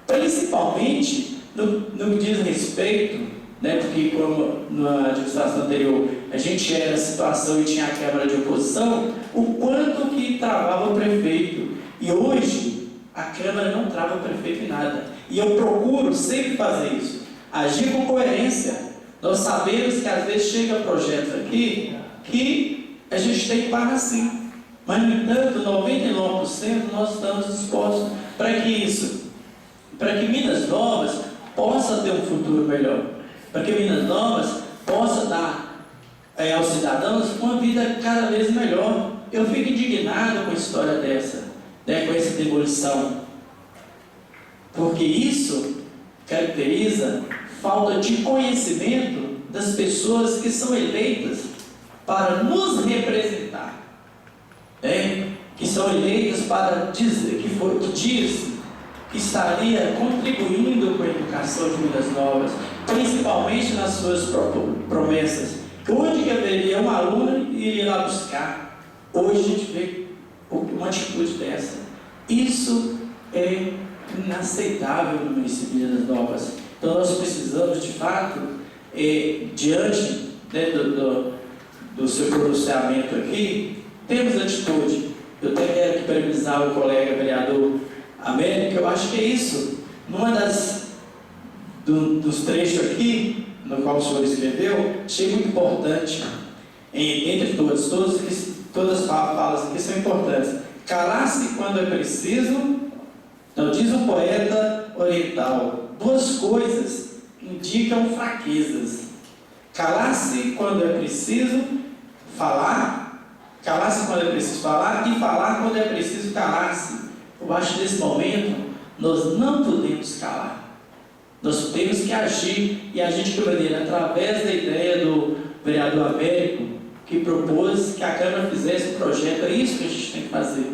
Speaker 2: Principalmente no que diz respeito, porque como na administração anterior a gente era a situação e tinha a Câmara de oposição, o quanto que travava o prefeito. E hoje a Câmara não trava o prefeito em nada. E eu procuro sempre fazer isso, agir com coerência. Nós sabemos que às vezes chegam projetos aqui que a gente tem que parar sim. Mas, no entanto, 99% nós estamos dispostos para que Minas Novas possa ter um futuro melhor. Para que Minas Novas possa dar aos cidadãos uma vida cada vez melhor. Eu fico indignado com a história dessa, com essa demolição. Porque isso caracteriza falta de conhecimento das pessoas que são eleitas para nos representar. Que são eleitas para dizer que estaria contribuindo com a educação de Minas Novas, principalmente nas suas promessas. Onde que haveria um aluno e iria lá buscar? Hoje a gente vê uma atitude dessa. Isso é inaceitável no município de Minas Novas. Então nós precisamos, de fato, diante do seu pronunciamento aqui, temos atitude. Eu até quero aqui parabenizar o colega vereador Américo, que eu acho que é isso. Numa dos trechos aqui, no qual o senhor escreveu, achei muito importante, entre todas as falas aqui são importantes. Calar-se quando é preciso, não diz um poeta oriental, duas coisas indicam fraquezas. Calar-se quando é preciso falar, calar-se quando é preciso falar e falar quando é preciso calar-se. Eu acho que nesse momento nós não podemos calar. Nós temos que agir, e agir de que maneira? Através da ideia do vereador Américo, que propôs que a Câmara fizesse um projeto. É isso que a gente tem que fazer.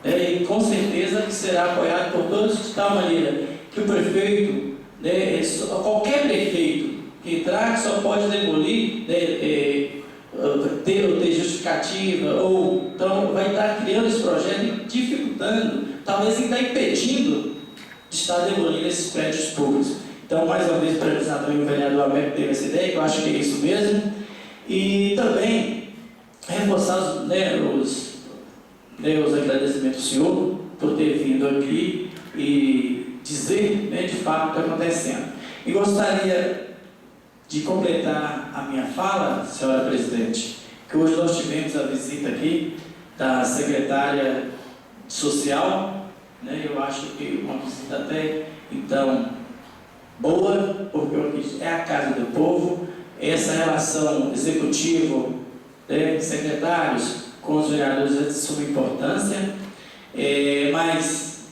Speaker 2: E com certeza que será apoiado por todos, de tal maneira que o prefeito, qualquer prefeito que entrar, só pode demolir, ter justificativa, ou então vai estar criando esse projeto e dificultando, talvez ainda impedindo de estar demolindo esses prédios públicos. Então, mais uma vez, parabenizar também o vereador Américo teve essa ideia, que eu acho que é isso mesmo, e também reforçar os agradecimentos ao senhor por ter vindo aqui e dizer, de fato, o que está acontecendo. E gostaria de completar a minha fala, senhora presidente, que hoje nós tivemos a visita aqui da secretária social, eu acho que uma visita até, então, boa, porque é a casa do povo, essa relação executivo, secretários com os vereadores é de suma importância, mas,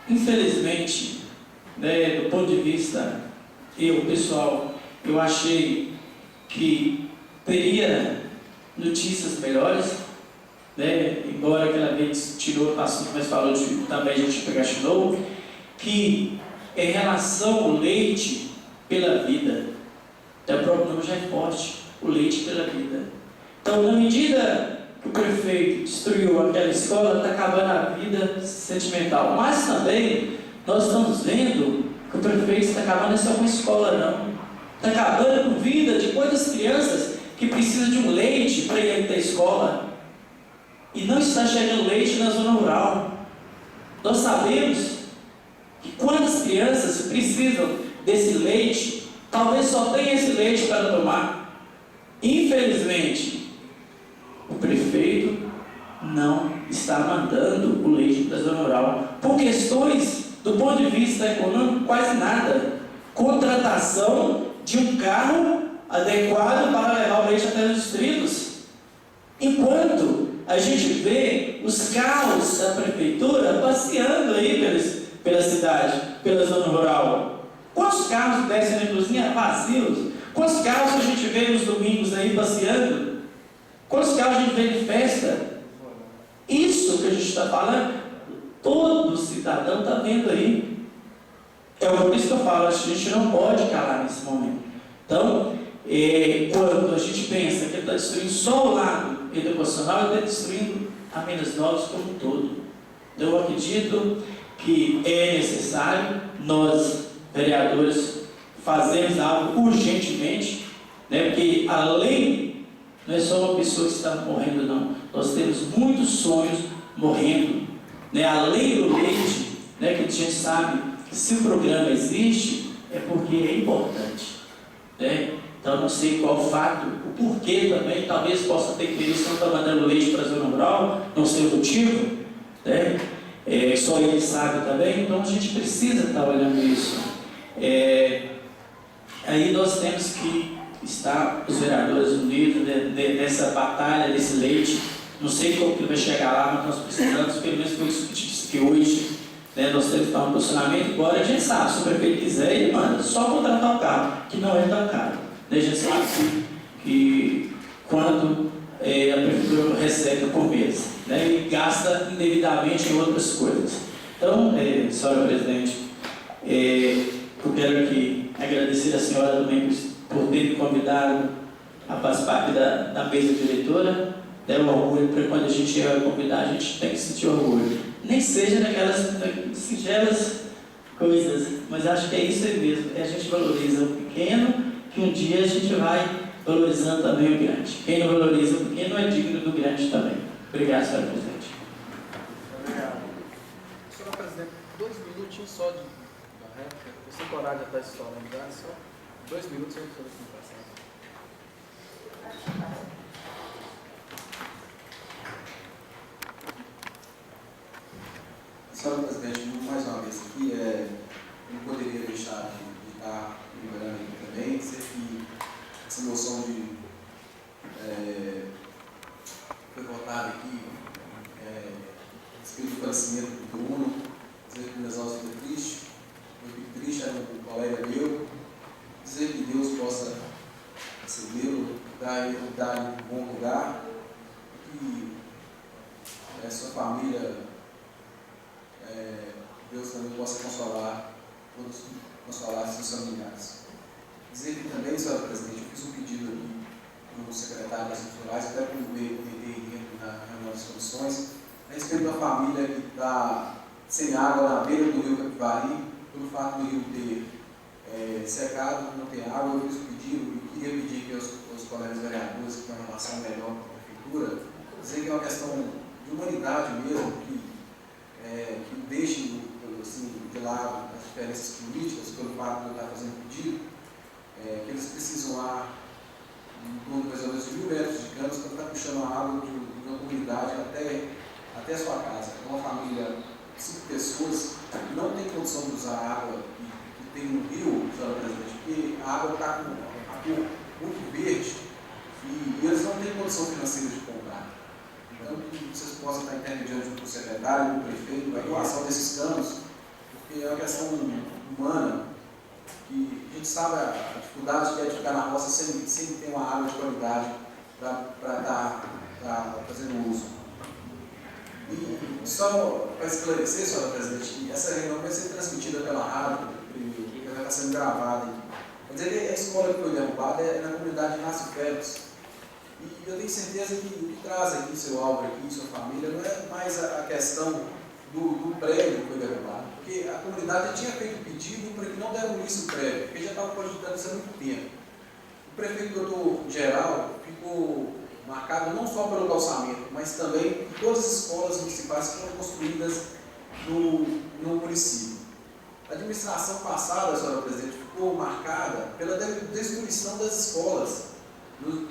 Speaker 2: infelizmente, do ponto de vista, pessoal, eu achei que teria notícias melhores, embora aquela vez tirou o assunto, mas falou também a gente pegastinou, que em relação ao leite pela vida, o próprio nome já é forte, o leite pela vida. Então, na medida que o prefeito destruiu aquela escola, está acabando a vida sentimental. Mas também nós estamos vendo que o prefeito está acabando só com a escola, não. Está acabando com a vida de quantas crianças que precisam de um leite para ir para a escola. E não está chegando leite na zona rural. Nós sabemos que quantas crianças precisam desse leite, talvez só tenha esse leite para tomar. Infelizmente, o prefeito não está mandando o leite para a zona rural. Por questões, do ponto de vista econômico, quase nada. Contratação de um carro adequado para levar o leite até os distritos. Enquanto a gente vê os carros da prefeitura passeando aí pela cidade, pela zona rural. Quantos carros descem na cozinha vazios? Quantos carros a gente vê nos domingos aí passeando? Quantos carros a gente vê de festa? Isso que a gente está falando, todo cidadão está vendo aí. É por isso que eu falo, a gente não pode calar nesse momento. Então, quando a gente pensa que ele está destruindo só o lado educacional, ele está destruindo a Minas Novas como um todo. Então, eu acredito que é necessário nós, vereadores, fazermos algo urgentemente, né? Porque além, não é só uma pessoa que está morrendo, não. Nós temos muitos sonhos morrendo, né? Além do leite, né? Que a gente sabe que se o programa existe, é porque é importante, né? Então, não sei qual o fato, o porquê também, talvez possa ter que eles não estão mandando leite para a zona rural, não sei o motivo, né? Só ele sabe também, então a gente precisa estar olhando isso. Aí nós temos que estar, os vereadores unidos, nessa batalha desse leite. Não sei como que vai chegar lá, mas nós precisamos, pelo menos foi isso que disse que hoje, né, nós temos que estar no posicionamento. Agora a gente sabe, se o prefeito quiser, ele manda só contratar o carro, que não é tão caro. A gente sabe que quando a prefeitura recebe por mês, né, e gasta indevidamente em outras coisas. Então, senhora presidente, eu quero aqui agradecer a senhora também por ter me convidado a participar aqui da mesa diretora. É um orgulho, porque quando a gente é convidado, a gente tem que sentir orgulho. Nem seja naquelas singelas coisas, mas acho que é isso aí mesmo. A gente valoriza o pequeno, que um dia a gente vai valorizando também o grande. Quem não valoriza o pequeno é digno do grande também. Obrigado, senhora presidente.
Speaker 6: Obrigado. Senhora presidente, 2 minutinhos só da réplica. Eu sei que o horário já está estourando já, só 2 minutos eu vou fazer a comunicação.
Speaker 14: Senhora presidente, mais uma vez aqui, não poderia deixar de estar liberando aqui também, dizer que essa moção foi votada aqui, respeito do falecimento do Bruno, dizer que o Minas Alves fica triste, eu fico triste, era um colega meu, dizer que Deus possa recebê-lo, dar ele um bom lugar, que a sua família, Deus também possa consolar seus familiares. Dizer que também, senhora presidente, eu fiz um pedido aqui no secretário das Culturais, até para o comitê na reunião das comissões, a respeito da família que está sem água na beira do rio Capivari, pelo fato do rio ter secado, não ter água. Eu fiz um pedido e queria pedir que os colegas vereadores que têm uma relação melhor com a prefeitura, dizer que é uma questão de humanidade mesmo, que deixem assim, de lado as diferenças políticas, pelo fato de eu estar fazendo pedido, que eles precisam lá, em torno de mais ou menos 1.000 metros de canos, para estar puxando a água de uma comunidade até a sua casa. É uma família de 5 pessoas que não tem condição de usar a água que tem no rio, senhora presidente, porque a água está com a cor muito verde e eles não têm condição financeira de comprar. Então, que vocês possam estar intermediando junto com o secretário, com o prefeito, a doação desses canos, porque é uma questão humana, que a gente sabe a dificuldade que é de ficar na roça sem ter uma água de qualidade para estar fazendo uso. E só para esclarecer, senhora presidente, que essa reunião vai ser transmitida pela rádio, que vai estar sendo gravada. Quer dizer, a escola que foi derrubada é na comunidade de Inácio Félix. E eu tenho certeza que o que traz aqui seu Álvaro, aqui, sua família, não é mais a questão do prédio que foi derrubado, porque a comunidade já tinha feito pedido para que não demolisse o prédio, porque já estava cogitando isso há muito tempo. O prefeito doutor Geraldo ficou marcado não só pelo calçamento, mas também por todas as escolas municipais que foram construídas no município. A administração passada, senhora presidente, ficou marcada pela destruição das escolas que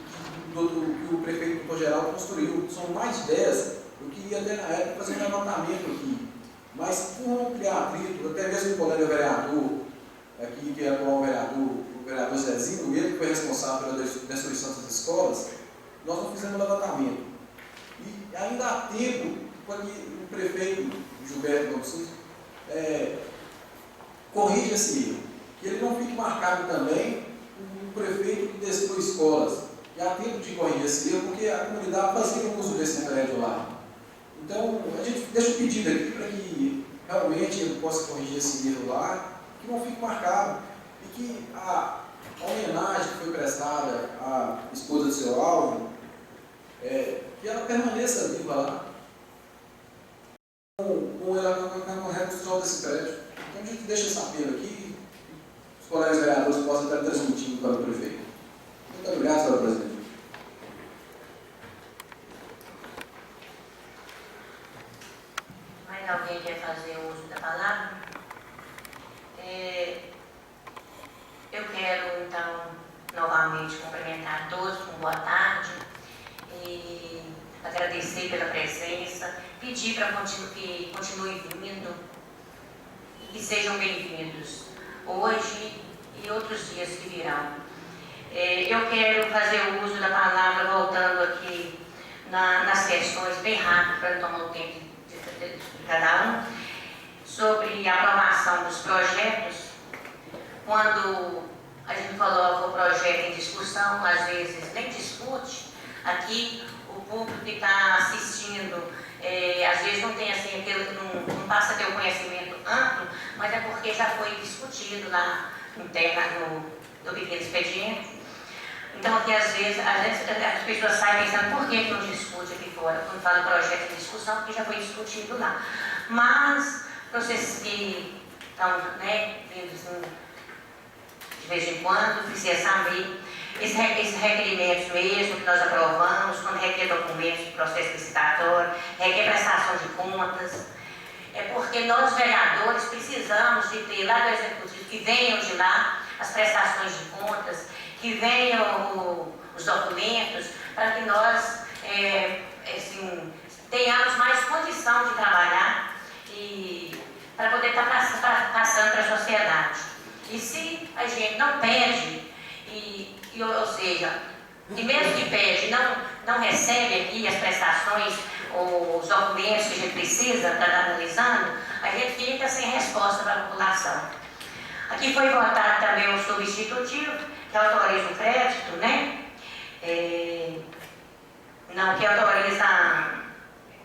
Speaker 14: o prefeito doutor Geraldo construiu. São mais de 10. Eu queria até na época fazer um levantamento aqui, mas por não criar atrito, até mesmo o colega vereador, aqui, que é atual vereador, o vereador Zezinho, ele que foi responsável pela destruição das escolas, nós não fizemos levantamento. E ainda há tempo para que o prefeito Gilberto Gomes corrija esse erro, que ele não fique marcado também o prefeito que destrui escolas. E há tempo de corrigir esse erro, porque a comunidade fazia uso desse prédio lá. Então, a gente deixa o pedido aqui para que realmente ele possa corrigir esse erro lá, que não fique marcado. E que a homenagem que foi prestada à esposa do seu Álvaro, que ela permaneça viva lá, com a reconstrução desse prédio. Então, a gente deixa esse apelo aqui, os colegas vereadores possam estar transmitindo para o prefeito. Muito obrigado, senhora presidente.
Speaker 1: Mais alguém quer fazer uso da palavra? Eu quero, então, novamente cumprimentar a todos com boa tarde e agradecer pela presença, pedir para que continue vindo e que sejam bem-vindos hoje e outros dias que virão. Eu quero fazer o uso da palavra, voltando aqui nas questões, bem rápido, para não tomar o tempo de cada um, sobre a aprovação dos projetos. Quando a gente coloca o projeto em discussão, às vezes nem discute, aqui o público que está assistindo, às vezes não tem assim, não passa a ter o conhecimento amplo, mas é porque já foi discutido lá no pequeno expediente. Então, aqui às vezes as pessoas saem pensando por que não discute aqui fora, quando fala projeto de discussão, porque já foi discutido lá. Mas, para vocês que estão vindo assim, de vez em quando, precisa saber, esses requerimentos mesmo que nós aprovamos, quando requer documentos de processo licitatório, requer prestação de contas, é porque nós, vereadores, precisamos de ter lá do Executivo que venham de lá as prestações de contas, que venham os documentos, para que nós tenhamos mais condição de trabalhar e para poder estar passando para a sociedade. E se a gente não pede, ou seja, e mesmo que pede, não recebe aqui as prestações ou os documentos que a gente precisa estar analisando, a gente fica sem resposta para a população. Aqui foi votado também o substitutivo, que autoriza o crédito, que autoriza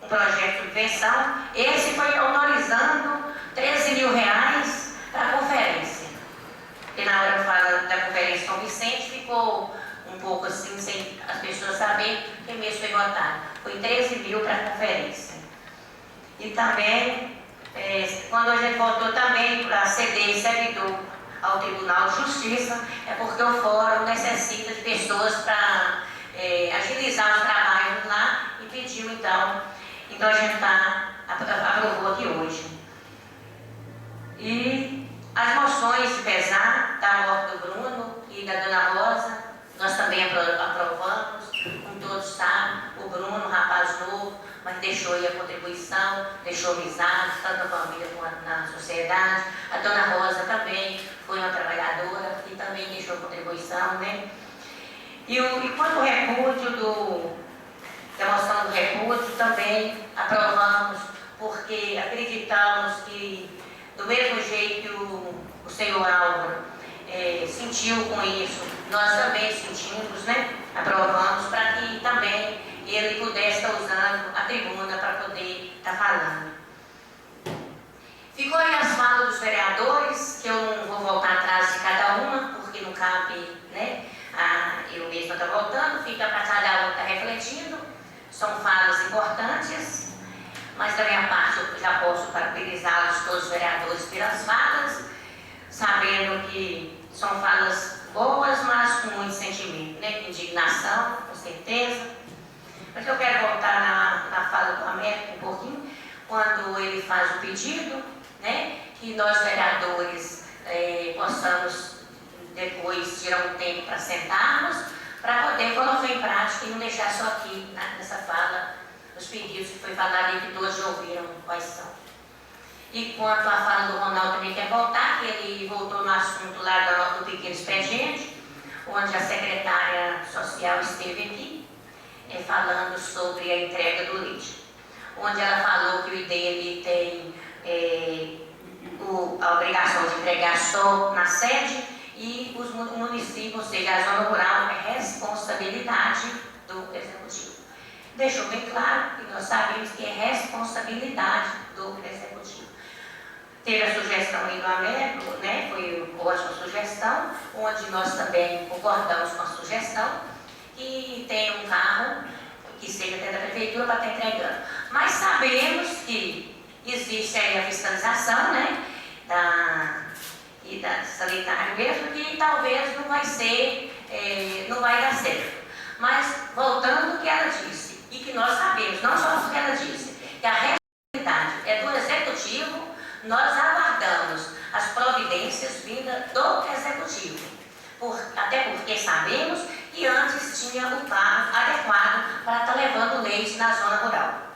Speaker 1: um projeto de subvenção. Esse foi autorizando R$13.000 para a conferência. E na hora que fala da conferência São Vicente, ficou um pouco assim, sem as pessoas saberem que mesmo foi votado. Foi 13 mil para a conferência. E também, quando a gente votou também para ceder servidor ao Tribunal de Justiça, é porque o fórum necessita de pessoas para agilizar os trabalhos lá e pediu então a gente aprovou aqui hoje. E as moções de pesar da morte do Bruno e da Dona Rosa, nós também aprovamos, como todos sabem, o Bruno, um rapaz novo, mas deixou aí a contribuição, deixou amizade, tanto na família quanto na sociedade. A Dona Rosa também foi uma trabalhadora e também deixou contribuição, E quanto ao repúdio da moção do repúdio, também aprovamos, porque acreditamos que, do mesmo jeito que o senhor Álvaro sentiu com isso, nós também sentimos, aprovamos, para que também ele pudesse estar usando a tribuna para poder estar falando. Ficou aí as falas dos vereadores, que eu não vou voltar atrás de cada uma, porque não cabe, eu mesma estou voltando, fica para cada um São falas importantes, mas da minha parte eu já posso parabenizá-los, todos os vereadores, pelas falas, sabendo que são falas boas, mas com muito sentimento, né? Indignação, com certeza. Mas eu quero voltar na fala do Américo um pouquinho, quando ele faz o pedido, né? Que nós, vereadores, possamos depois tirar um tempo para sentarmos, para poder colocar em prática e não deixar só aqui nessa fala os pedidos que foi falado ali, que todos ouviram quais são. E quanto à fala do Ronaldo, também quer voltar, que ele voltou no assunto lá do pequeno expediente, onde a secretária social esteve aqui, falando sobre a entrega do leite. Onde ela falou que o IDELI tem a obrigação de entregar só na sede e os municípios, ou seja, a zona rural, é responsabilidade do Executivo. Deixou bem claro que nós sabemos que é responsabilidade do Executivo. Teve a sugestão aí do Américo, né? Foi uma ótima sugestão, onde nós também concordamos com a sugestão, que tem um carro que seja dentro da prefeitura para estar entregando. Mas sabemos que existe aí a fiscalização, né? E da sanitária mesmo, que talvez não vai ser, não vai dar certo. Mas, voltando ao que ela disse, e que nós sabemos, não só o que ela disse, que a responsabilidade é do Executivo, nós aguardamos as providências vindas do Executivo. Até porque sabemos que antes tinha o carro adequado para estar levando leite na zona rural.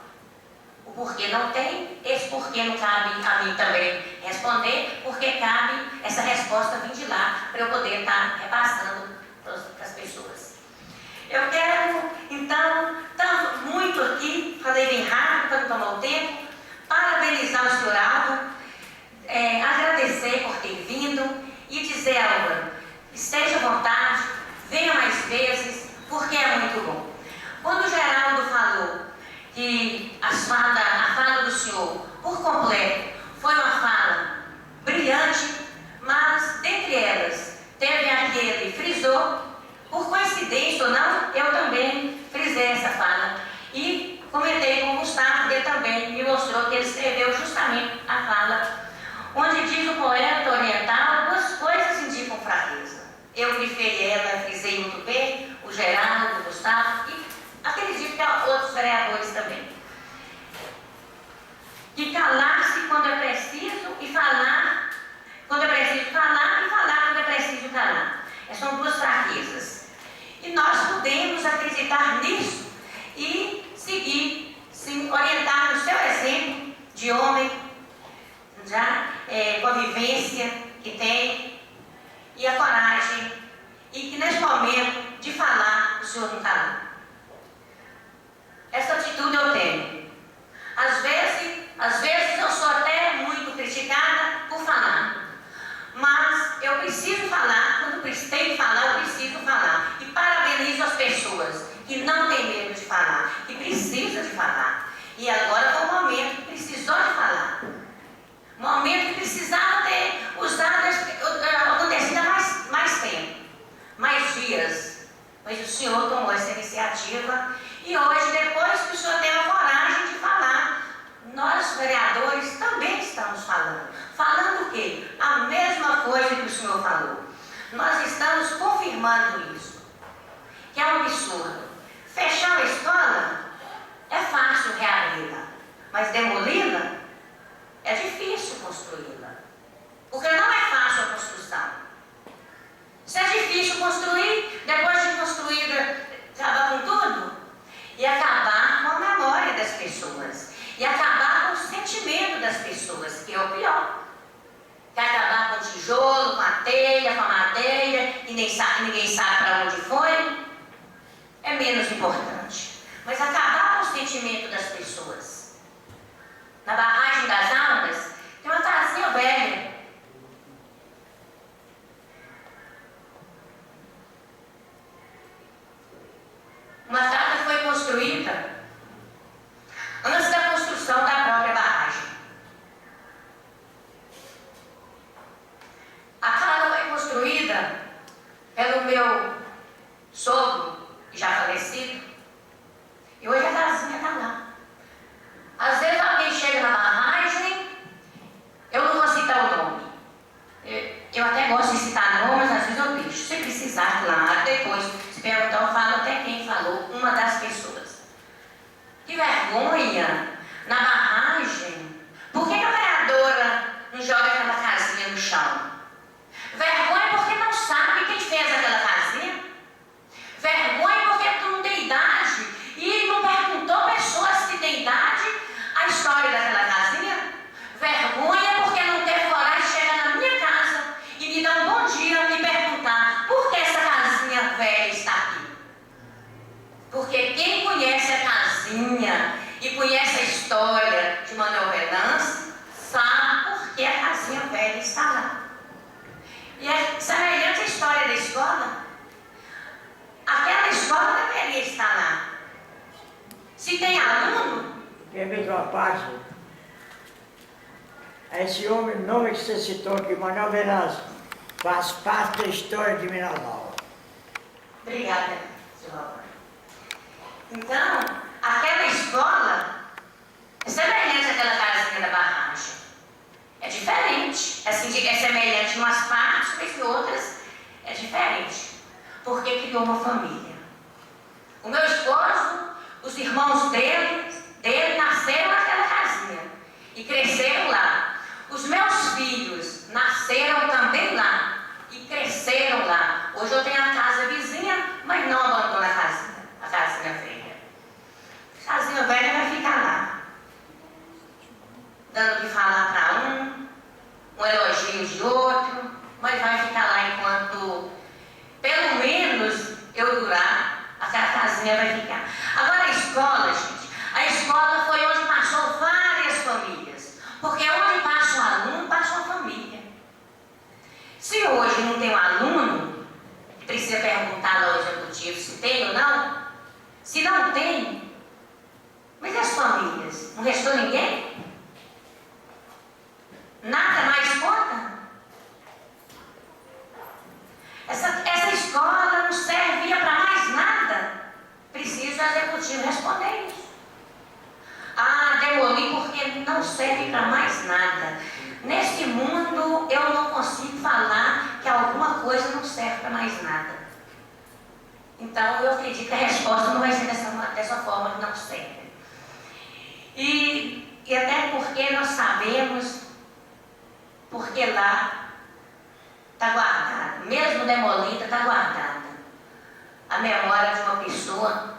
Speaker 1: O porquê não tem, esse porquê não cabe a mim também responder, porque cabe essa resposta vir de lá, para eu poder estar repassando para as pessoas. Eu quero, então, muito aqui, falei bem rápido para não tomar o tempo, parabenizar o senhor Aldo, agradecer por ter vindo e dizer, Aldo, esteja à vontade, venha mais vezes, porque é muito bom. Quando o Geraldo falou que a fala do senhor, por completo, foi uma fala brilhante, mas, dentre elas, teve aquele frisou, por coincidência ou não, eu também frisei essa fala. E comentei com o Gustavo, ele também me mostrou que ele escreveu justamente a fala, onde diz o poeta oriental, duas coisas indicam fraqueza. Eu grifei ela, frisei muito bem, o Geraldo, o Gustavo, e acredito que outros vereadores também. E calar-se quando é preciso e falar quando é preciso falar e falar quando é preciso calar. São duas fraquezas. E nós podemos acreditar nisso e seguir, se orientar no seu exemplo de homem, já, com a vivência que tem e a coragem, e que nesse momento de falar, o senhor não calou. Essa atitude eu tenho. Às vezes eu sou até muito criticada por falar, mas eu preciso falar, quando tenho que falar, eu preciso falar. E parabenizo as pessoas que não têm medo de falar, que precisam de falar. E agora foi um momento que precisou de falar. Um momento que precisava ter usado, acontecido há mais tempo, mais dias. Mas o senhor tomou essa iniciativa e hoje, depois que o senhor teve a coragem de falar, nós, vereadores, também estamos falando. Falando o quê? A mesma coisa que o senhor falou. Nós estamos confirmando isso. Que é um absurdo. Fechar a escola é fácil reabri-la, mas demoli-la é difícil construí-la. Porque não é fácil a construção. Se é difícil construir, depois de construída, acabar com tudo e acabar com a memória das pessoas. E acabar com o sentimento das pessoas, que é o pior. Que é acabar com o tijolo, com a telha, com a madeira, e ninguém sabe para onde foi, é menos importante. Mas acabar com o sentimento das pessoas. Na barragem das Almas, tem uma casinha velha. Uma casa foi construída antes da construção da própria barragem. A casa foi construída pelo meu sogro, já falecido, e hoje a casa casinha e conhece a história de Manuel Venâncio, sabe por que a casinha velha está lá. E é semelhante à história da escola. Aquela escola deveria estar lá. Se tem aluno...
Speaker 3: Permite uma parte. Esse homem, o nome que você citou aqui, Manuel Venâncio, faz parte da história de Minas Novas.
Speaker 1: Obrigada, senhor. Então, aquela escola é semelhante àquela casinha da barragem. É diferente. É semelhante em umas partes, mas em outras é diferente. Porque criou uma família. O meu esposo, os irmãos dele nasceram naquela casinha e cresceram lá. Os meus filhos nasceram também lá e cresceram lá. Hoje eu tenho a casa vizinha, mas não abandono a casinha velha. A casinha velha vai ficar lá, dando o que falar para um elogio de outro, mas vai ficar lá enquanto, pelo menos, eu durar, aquela casinha vai ficar. Agora a escola, gente, a escola foi onde passou várias famílias, porque onde passa um aluno, passa uma família. Se hoje não tem um aluno, precisa perguntar ao executivo se tem ou não. Se não tem, mas e as famílias? Não restou ninguém? Nada mais conta? Essa escola não servia para mais nada. Precisa o executivo responder isso. Ah, demoli porque não serve para mais nada. Neste mundo eu não consigo falar que alguma coisa não serve para mais nada. Então eu acredito que a resposta não vai ser dessa forma que não serve. E até porque nós sabemos, porque lá está guardada, mesmo demolida, está guardada a memória de uma pessoa,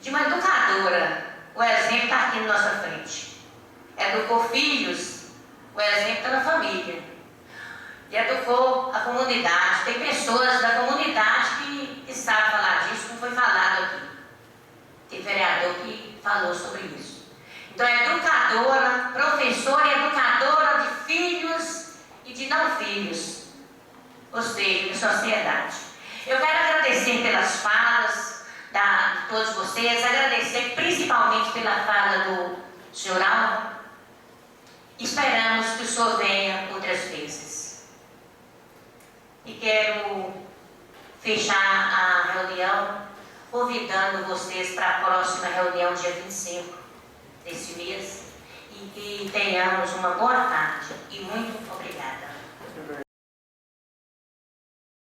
Speaker 1: de uma educadora. O exemplo está aqui na nossa frente. Educou filhos, o exemplo está na família. E educou a comunidade. Tem pessoas da comunidade que sabem falar disso, como foi falado aqui. Tem vereador que falou sobre isso. Então, é educadora, professora e educadora de filhos e de não filhos, ou seja, de sociedade. Eu quero agradecer pelas falas de todos vocês, agradecer principalmente pela fala do senhor Alva. Esperamos que o senhor venha outras vezes. E quero fechar a reunião convidando vocês para a próxima reunião, dia 25 desse mês, e que tenhamos uma boa tarde e muito